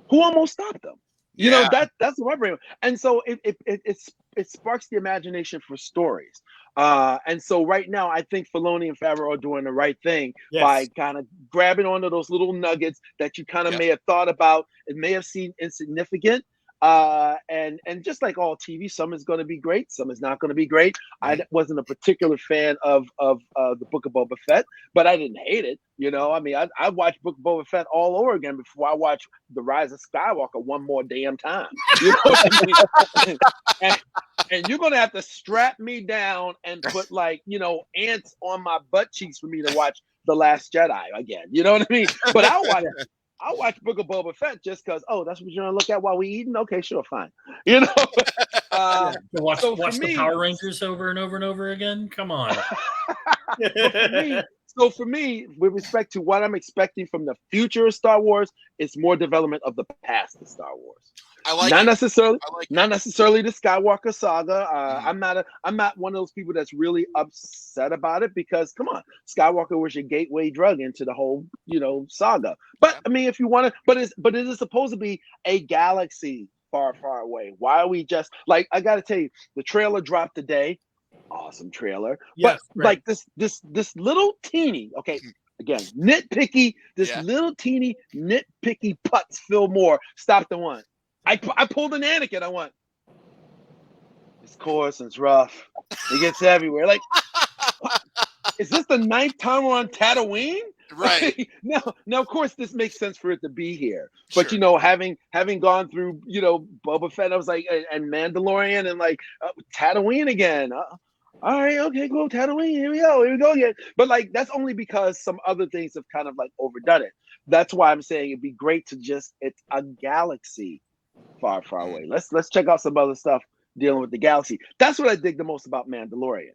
who almost stopped them? That's what I bring. And so it sparks the imagination for stories. And so right now, I think Filoni and Favreau are doing the right thing by kind of grabbing onto those little nuggets that you kind of may have thought about and may have seen insignificant. And just like all TV, some is going to be great, some is not going to be great. I wasn't a particular fan of the Book of Boba Fett, but I didn't hate it. I mean, I watched Book of Boba Fett all over again before I watched The Rise of Skywalker one more damn time. You know what I mean? And you're gonna have to strap me down and put ants on my butt cheeks for me to watch The Last Jedi again. You know what I mean? But I'll watch Book of Boba Fett just because, that's what you're going to look at while we eating? Okay, sure, fine. Watch the Power Rangers over and over and over again? Come on. So for me, with respect to what I'm expecting from the future of Star Wars, it's more development of the past of Star Wars. Not necessarily the Skywalker saga. I'm not one of those people that's really upset about it because, come on, Skywalker was your gateway drug into the whole saga. But I mean, if you want to, but it is supposed to be a galaxy far, far away. Why are we just like? I got to tell you, the trailer dropped today. Awesome trailer. Yes, but like this little teeny. Okay. Again, nitpicky. Little teeny nitpicky putts. Phil Moore stopped the one. I pulled an Anakin. I went, it's coarse and it's rough. It gets everywhere. Like, is this the 9th time we're on Tatooine? Right. Now, of course, this makes sense for it to be here. But, having gone through, Boba Fett, I was like, and Mandalorian and like Tatooine again. All right, okay, cool. Tatooine, here we go again. But like, that's only because some other things have kind of like overdone it. That's why I'm saying it'd be great to it's a galaxy far, far away. Let's check out some other stuff dealing with the galaxy. That's what I dig the most about Mandalorian.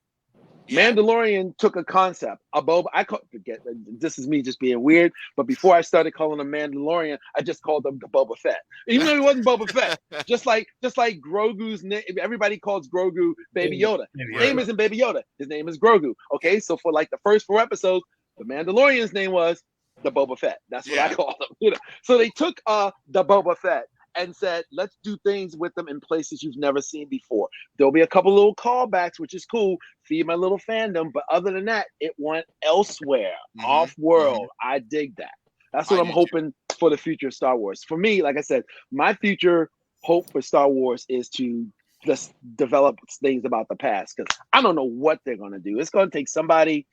Yeah. Mandalorian took a concept, a Boba. Forget this is me just being weird, but before I started calling him Mandalorian, I just called him Boba Fett, even though he wasn't Boba Fett. Just like Grogu's name, everybody calls Grogu Baby Yoda. His name isn't Baby Yoda. His name is Grogu. Okay, so for like the first 4 episodes, the Mandalorian's name was the Boba Fett. That's what I called him. So they took the Boba Fett and said, let's do things with them in places you've never seen before. There'll be a couple little callbacks, which is cool. Feed my little fandom. But other than that, it went elsewhere, off-world. I dig that. That's what I'm hoping for the future of Star Wars. For me, like I said, my future hope for Star Wars is to just develop things about the past, because I don't know what they're gonna do. It's gonna take somebody.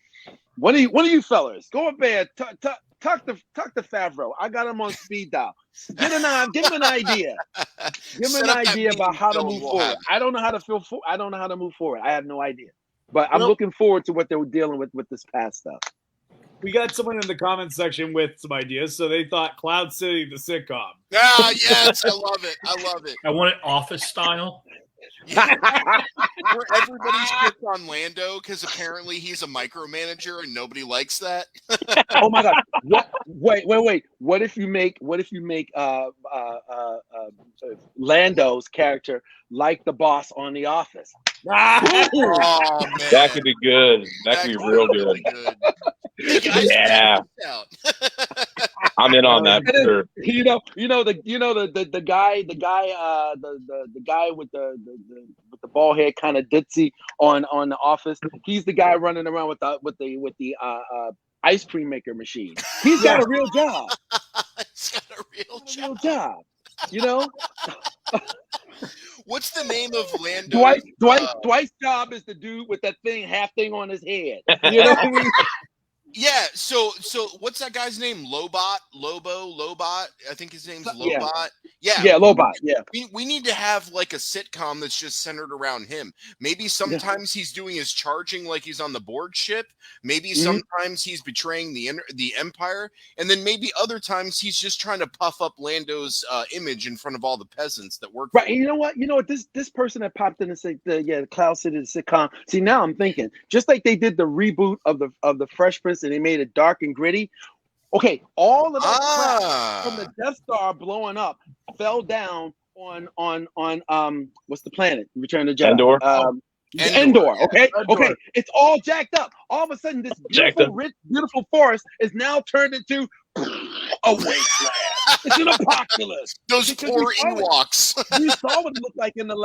One of you fellas, go up there, talk to Favreau. I got him on speed dial. Give him an idea. Give him an idea about how to move forward. I don't know how to move forward. I have no idea. But I'm looking forward to what they were dealing with this past stuff. We got someone in the comments section with some ideas. So they thought Cloud City, the sitcom. Ah, yes, I love it. I love it. I want it Office style. Yeah. Where everybody shits on Lando because apparently he's a micromanager and nobody likes that. Oh my God! Wait! What if you make Lando's character like the boss on The Office? Oh, man. That could be good. That could be real good. Really good. Hey guys, Yeah. I'm in on that for sure. The guy with the bald head, kind of ditzy on The Office. He's the guy running around with the ice cream maker machine. He's got a real job. He's got a real job. You know. What's the name of Lando? Dwight's job is the dude with that half thing on his head. You know what I mean? Yeah, so what's that guy's name? Lobot? I think his name's Lobot. Yeah, Lobot. Yeah. We need to have like a sitcom that's just centered around him. Maybe sometimes he's doing his charging like he's on the board ship. Maybe sometimes he's betraying the Empire, and then maybe other times he's just trying to puff up Lando's image in front of all the peasants that work. Right. And you know what? This person that popped in and said the Cloud City the sitcom. See, now I'm thinking, just like they did the reboot of the Fresh Prince and they made it dark and gritty. Okay, all of that crap from the Death Star blowing up fell down on what's the planet? Return to Jedi. Endor. Endor. Okay. Okay. It's all jacked up. All of a sudden, this beautiful, rich, beautiful forest is now turned into a wasteland. It's an apocalypse. Those poor Ewoks. You saw what it looked like in the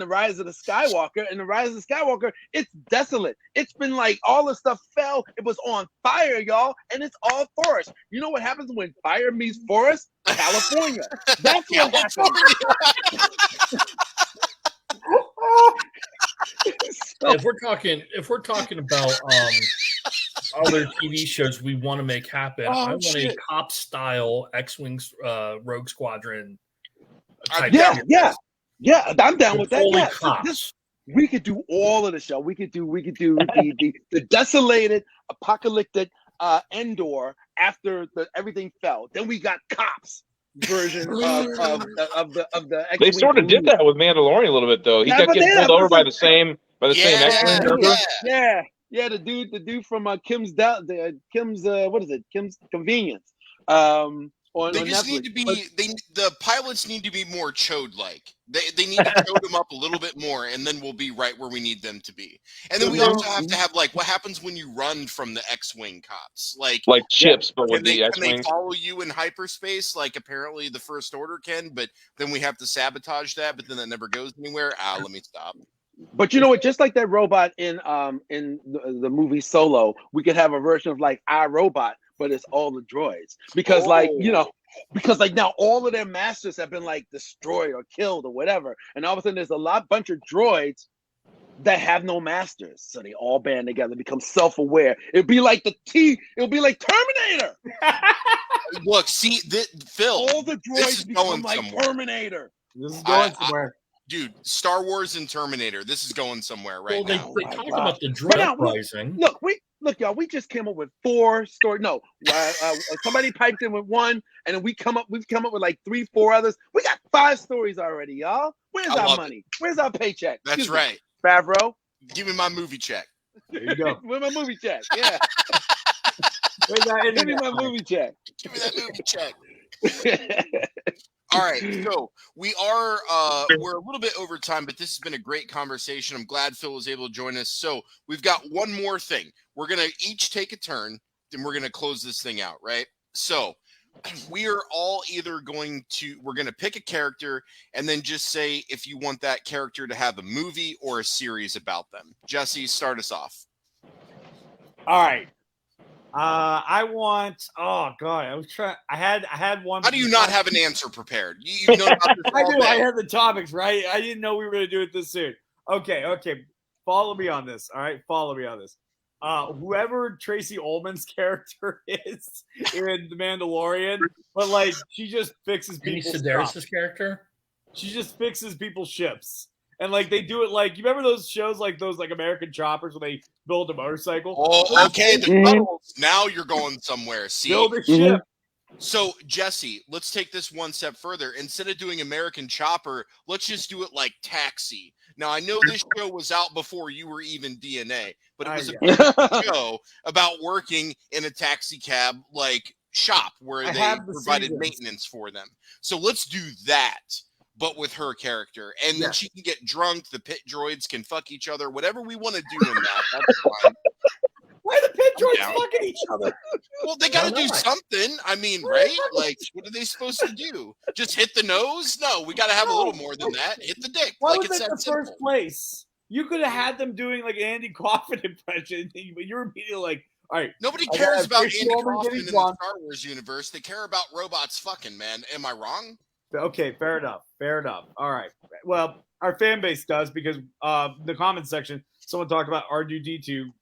Rise of the Skywalker. In the Rise of the Skywalker, it's desolate. It's been like all the stuff fell. It was on fire, y'all, and it's all forest. You know what happens when fire meets forest? California. That's what happens. If we're talking about other TV shows we want to make happen, I want a cop style X-Wing Rogue Squadron. Yeah. I'm down with that. Yeah. Cops. We could do all of the show. We could do the desolated, apocalyptic Endor after everything fell. Then we got cops version of the They sort of did that with Mandalorian a little bit, though. He kept getting pulled over by the same X-Wing. Yeah, the dude from Kim's what is it? Kim's Convenience. They just need to be. The pilots need to be more chode like. They need to chode them up a little bit more, and then we'll be right where we need them to be. And then we also have to have like what happens when you run from the X-wing cops, like ships, but with the X-wing. Can they X-wings. follow you in hyperspace, like apparently the First Order can? But then we have to sabotage that. But then that never goes anywhere. Let me stop. But you know what? Just like that robot in the movie Solo, we could have a version of like iRobot, but it's all the droids because now all of their masters have been like destroyed or killed or whatever, and all of a sudden there's a bunch of droids that have no masters, so they all band together, become self-aware. It'd be like Terminator. Look, see, Phil, all the droids become like somewhere. Terminator. This is going somewhere. Dude, Star Wars and Terminator. This is going somewhere now. They talk about the droid rising. Look, y'all. We just came up with 4 stories. No, somebody piped in with 1, and then we've come up with like 3, 4 others. We got 5 stories already, y'all. Where's our money? Where's our paycheck? That's right, Favreau. Give me my movie check. There you go. Where's my movie check? Yeah. Give me my movie check. Give me that movie check. All right, so we're a little bit over time, but this has been a great conversation. I'm glad Phil was able to join us. So we've got one more thing. We're gonna each take a turn, and we're gonna close this thing out, right? So we are all either we're gonna pick a character and then just say if you want that character to have a movie or a series about them. Jesse, start us off. All right. I want. Oh god, I was trying. I had one. How do you not have an answer prepared? You've known about this I all do. day. I had the topics right. I didn't know we were going to do it this soon. Okay. Follow me on this. All right, follow me on this. Whoever Tracy Ullman's character is in The Mandalorian, but like she just fixes people's Sedaris' character. She just fixes people's ships. And like they do it like you remember those shows like those like American Choppers where they build a motorcycle? Oh, okay. The tunnels. Now you're going somewhere. See, build a ship. So Jesse, let's take this one step further. Instead of doing American Chopper, let's just do it like Taxi. Now I know this show was out before you were even DNA, but it was a show about working in a taxi cab like shop where they provided maintenance for them. So let's do that, but with her character, and then she can get drunk. The pit droids can fuck each other. Whatever we want to do in that, that's fine. Why are the pit droids fucking each other? Well, they got to do something. I mean, right? Like, what are they supposed to do? Just hit the nose? No, we got to have a little more than that. Hit the dick. Why like was it the first place? You could have had them doing like Andy Kaufman impression, but you're immediately like, all right. Nobody cares about Andy Kaufman in the Star Wars universe. They care about robots fucking, man. Am I wrong? Okay, fair enough. All right. Well, our fan base does because the comment section, someone talked about R2D2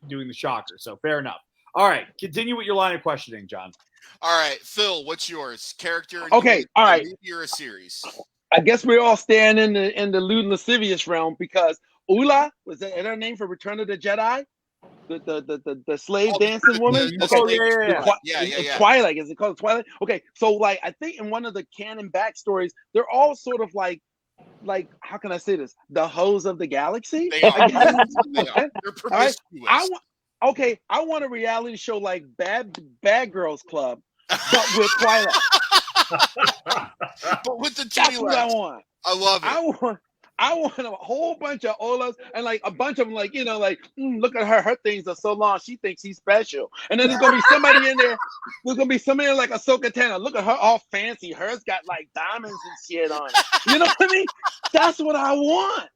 doing the shocker. So fair enough. All right. Continue with your line of questioning, John. All right. Phil, what's yours? Character? Okay. All right. You're a series. I guess we're all staying in the lewd and lascivious realm because Ula, was that her name for Return of the Jedi? The slave dancing woman? Yeah. Twilight. Is it called Twilight? Okay. So like I think in one of the canon backstories, they're all sort of like how can I say this? The hoes of the galaxy? They are. They're promiscuous. I want a reality show like Bad Girls Club, but with Twilight. But with the That's what I want. I love it. I want a whole bunch of Olas and like a bunch of them, like, you know, like, look at her. Her things are so long. She thinks she's special. And then there's going to be somebody in there. There's going to be somebody like Ahsoka Tano. Look at her all fancy. Hers got like diamonds and shit on it. You know what I mean? That's what I want.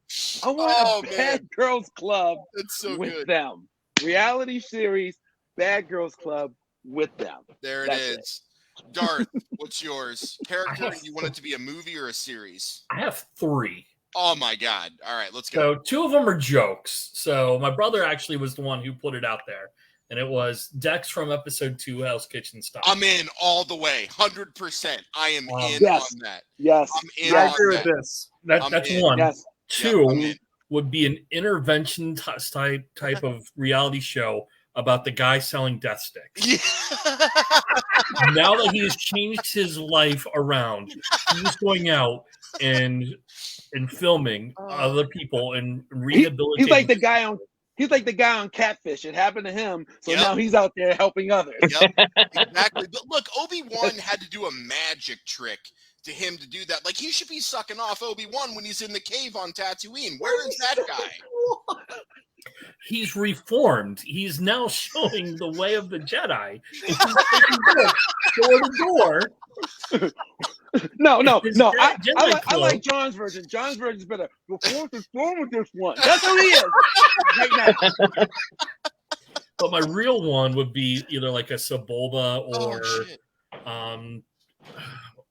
I want a Bad Girls Club with them. Reality series, Bad Girls Club with them. There That's it. Darth, what's yours? Character, you want it to be a movie or a series? I have 3. Oh my God. All right, let's go. So 2 of them are jokes. So my brother actually was the one who put it out there. And it was Dex from episode 2, Hell's Kitchen style. I'm in all the way. 100%. I am in on that. Yes. I'm in on this. That's in. 1. Yes. 2 would be an intervention type of reality show about the guy selling death sticks. Yeah. Now that he has changed his life around, he's going out and filming other people and rehabilitating. He's like the guy on Catfish. It happened to him, so now he's out there helping others. Yep, exactly. But look, Obi-Wan had to do a magic trick to him to do that. Like, he should be sucking off Obi-Wan when he's in the cave on Tatooine. Where is that guy? He's reformed. He's now showing the way of the Jedi. He's taking door to door. No. I like John's version. John's version is better. The Force is strong with this one. That's who he is right now. But my real one would be either like a Sebulba or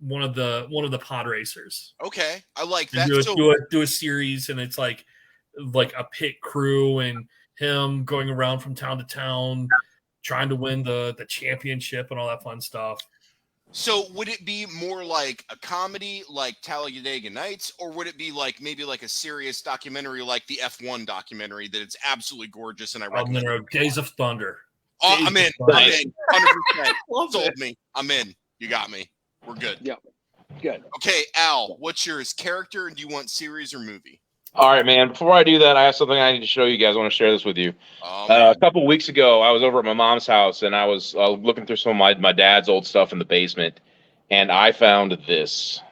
one of the pod racers. Okay, I like that. Do a series, and it's like a pit crew and him going around from town to town trying to win the championship and all that fun stuff. So would it be more like a comedy like Talladega Nights, or would it be like maybe like a serious documentary like the F1 documentary that it's absolutely gorgeous and I recommend? Days of Thunder. Oh, I'm in. 100%. Sold me. I'm in. You got me. We're good. Yep. Good. Okay, Al, what's yours? Character, and do you want series or movie? All right, man. Before I do that, I have something I need to show you guys. I want to share this with you. A couple of weeks ago, I was over at my mom's house, and I was looking through some of my dad's old stuff in the basement, and I found this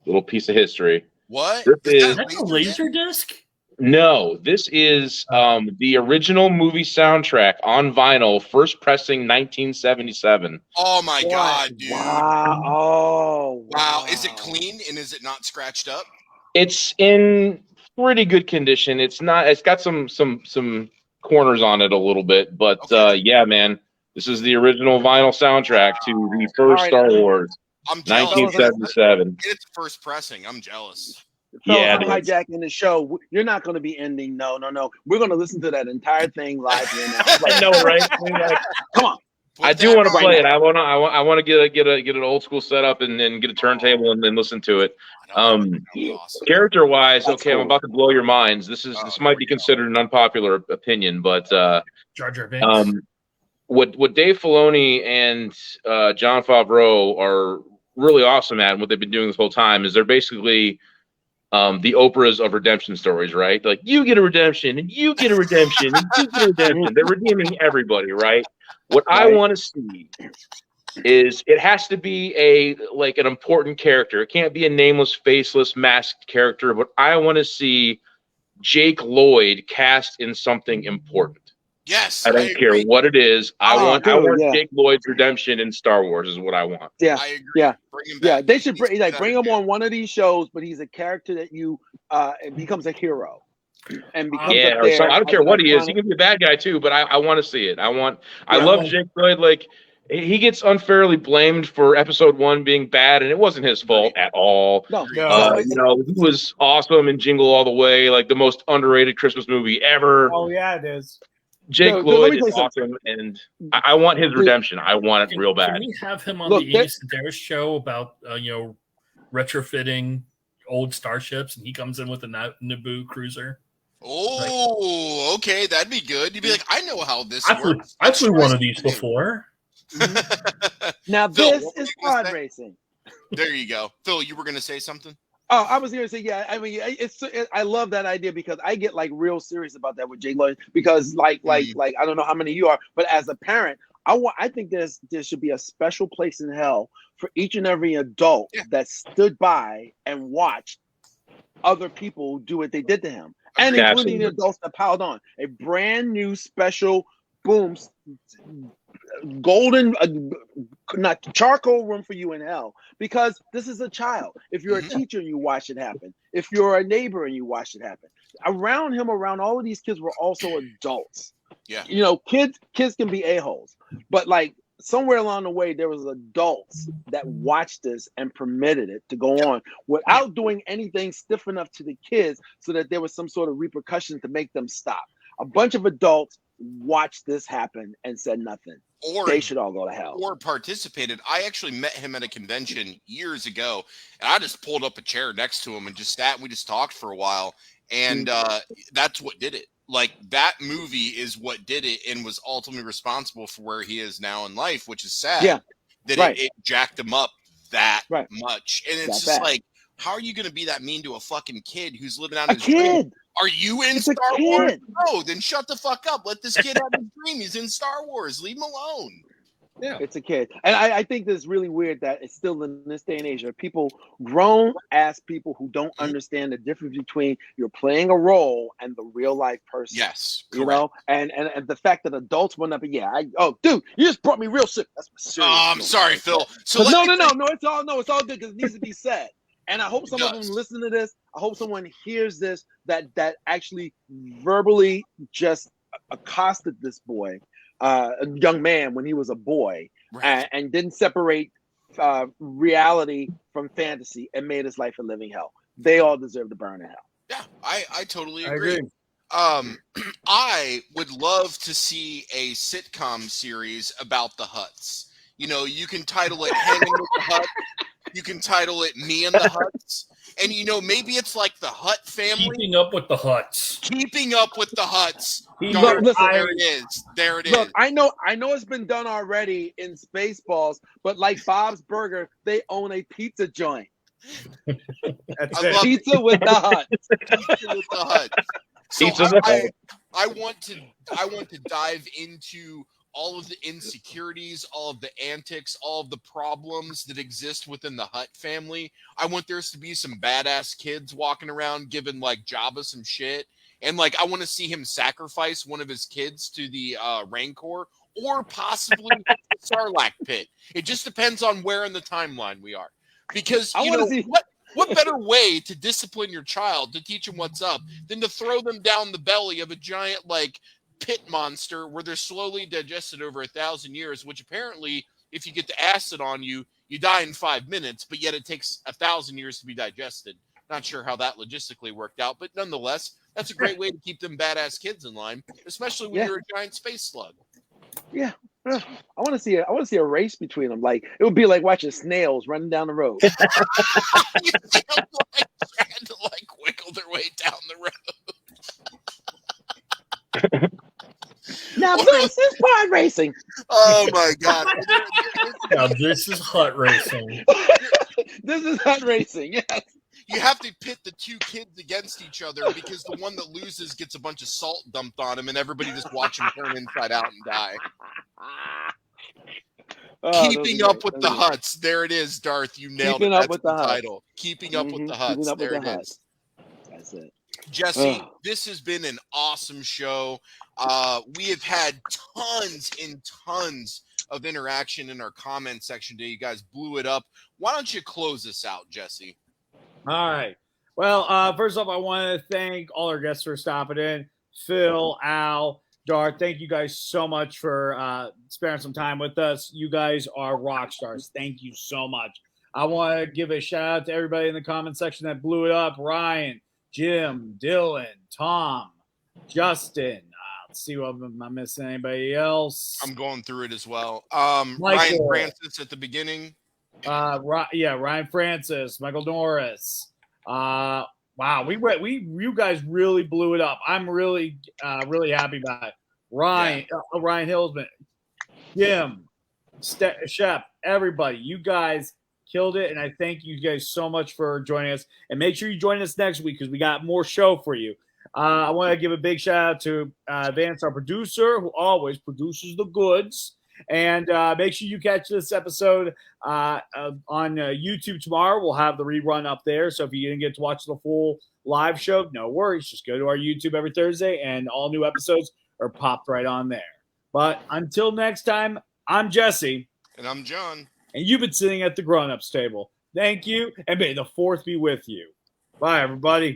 little piece of history. What? Is that a laser disc? No, this is the original movie soundtrack on vinyl, first pressing 1977. Oh, my God, dude. Wow. Oh, wow. Is it clean, and is it not scratched up? It's in pretty good condition. It's got some corners on it a little bit, but yeah, man, This is the original vinyl soundtrack to the first Star Wars, I'm jealous. 1977. It's first pressing. I'm jealous. Fellas, Yeah, I'm hijacking the show. You're not going to be ending. No. We're going to listen to that entire thing live here now. I know, right? Come on. I do want to play it. I want to get an old school setup and then get a turntable and then listen to it. Awesome. Character wise, That's okay, cool. I'm about to blow your minds. This might be considered an unpopular opinion, but Jar Jar Binks. what Dave Filoni and Jon Favreau are really awesome at, and what they've been doing this whole time, is they're basically the Oprahs of redemption stories, right? Like, you get a redemption, and you get a redemption, and you get a redemption. They're redeeming everybody, right? What I want to see is it has to be an important character. It can't be a nameless, faceless, masked character, but I want to see Jake Lloyd cast in something important. Yes, I don't care what it is. I want Jake Lloyd's redemption in Star Wars is what I want. Yeah, I agree. yeah, Bring him back. They should bring him on one of these shows, but he's a character that it becomes a hero. And becomes I don't care what he is. He can be a bad guy too, but I want to see it. I love Jake Lloyd. Like, he gets unfairly blamed for episode 1 being bad, and it wasn't his fault at all. No. He was awesome in Jingle All the Way, like the most underrated Christmas movie ever. Oh yeah, it is. Jake Lloyd is awesome, and I want his redemption. I want it real bad. Can we have him on the Amy Sedaris show about retrofitting old starships, and he comes in with a Naboo cruiser? Oh, okay, that'd be good. You'd be like, I know how this works. I flew one of these before. Now Phil, this is pod racing. There you go, Phil. You were going to say something. Oh, I was going to say, yeah. I mean, I love that idea because I get like real serious about that with Jake Lloyd because like I don't know how many you are, but as a parent, I think there should be a special place in hell for each and every adult that stood by and watched other people do what they did to him, and including the adults that piled on. A brand new special golden not charcoal room for you in hell, because this is a child. If you're a teacher and you watch it happen, if you're a neighbor and you watch it happen, around all of these kids were also adults. Yeah, kids can be a-holes, but like somewhere along the way there was adults that watched this and permitted it to go on without doing anything stiff enough to the kids so that there was some sort of repercussion to make them stop. A bunch of adults watched this happen and said nothing. Or they should all go to hell. Or participated. I actually met him at a convention years ago, and I just pulled up a chair next to him and just sat and we just talked for a while. And that's what did it. Like, that movie is what did it and was ultimately responsible for where he is now in life, which is sad. Yeah. That it jacked him up that much. And it's just like, how are you going to be that mean to a fucking kid who's living out his dream? Are you in Star Wars? No, then shut the fuck up. Let this kid have his dream. He's in Star Wars. Leave him alone. Yeah, it's a kid. And I think it's really weird that it's still in this day and age. There are people, grown-ass people, who don't understand the difference between you're playing a role and the real-life person. Yes, correct. You know? And the fact that adults went up and dude, you just brought me real shit. That's serious. I'm sorry, Phil. So no, it's all good because it needs to be said. And I hope some of them listen to this. I hope someone hears this that actually verbally just accosted this boy, a young man, when he was a boy, and didn't separate reality from fantasy and made his life a living hell. They all deserve to burn in hell. Yeah, I totally agree. I would love to see a sitcom series about the Hutts. You can title it Hanging with the Hutts. You can title it Me and the Hutts. And, maybe it's like the Hutt family. Keeping up with the Hutts. Keeping up with the Hutts. Listen, there it is. There it is. Look, I know it's been done already in Spaceballs, but like Bob's Burger, they own a pizza joint. Pizza with the Hutts. Pizza with the Hutts. So I want to dive into all of the insecurities, all of the antics, all of the problems that exist within the Hutt family. I want there to be some badass kids walking around giving like Jabba some shit. And like, I want to see him sacrifice one of his kids to the Rancor, or possibly the Sarlacc pit. It just depends on where in the timeline we are. Because what better way to discipline your child, to teach him what's up, than to throw them down the belly of a giant like pit monster where they're slowly digested over 1,000 years, which apparently, if you get the acid on you, you die in 5 minutes, but yet it takes 1,000 years to be digested. Not sure how that logistically worked out, but nonetheless, that's a great way to keep them badass kids in line, especially when you're a giant space slug. Yeah. I want to see a race between them. Like it would be like watching snails running down the road. Trying to wiggle their way down the road. Now this is pod racing. Oh my god! Now this is hut racing. This is hut racing. Yes. You have to pit the two kids against each other because the one that loses gets a bunch of salt dumped on him, and everybody just watch him turn inside out and die. Keeping up with the huts. There it is, Darth. You nailed it. That's the title. Keeping up with the huts. There it is. That's it. Jesse, this has been an awesome show. We have had tons and tons of interaction in our comment section today. You guys blew it up. Why don't you close us out, Jesse? All right. Well, first off, I want to thank all our guests for stopping in. Phil, Al, Darth, thank you guys so much for sparing some time with us. You guys are rock stars. Thank you so much. I want to give a shout out to everybody in the comment section that blew it up. Ryan, Jim, Dylan, Tom, Justin. Let's see what am I missing. Anybody else? I'm going through it as well. Ryan Francis at the beginning. Ryan Francis, Michael Norris. Wow, you guys really blew it up. I'm really happy about it. Ryan Hillsman, Jim, Shep, everybody, you guys killed it, and I thank you guys so much for joining us. And make sure you join us next week because we got more show for you. I want to give a big shout out to Vance, our producer, who always produces the goods. And make sure you catch this episode on YouTube tomorrow. We'll have the rerun up there. So if you didn't get to watch the full live show, no worries. Just go to our YouTube every Thursday, and all new episodes are popped right on there. But until next time, I'm Jesse. And I'm John. And you've been sitting at the grown-ups table. Thank you, and may the fourth be with you. Bye, everybody.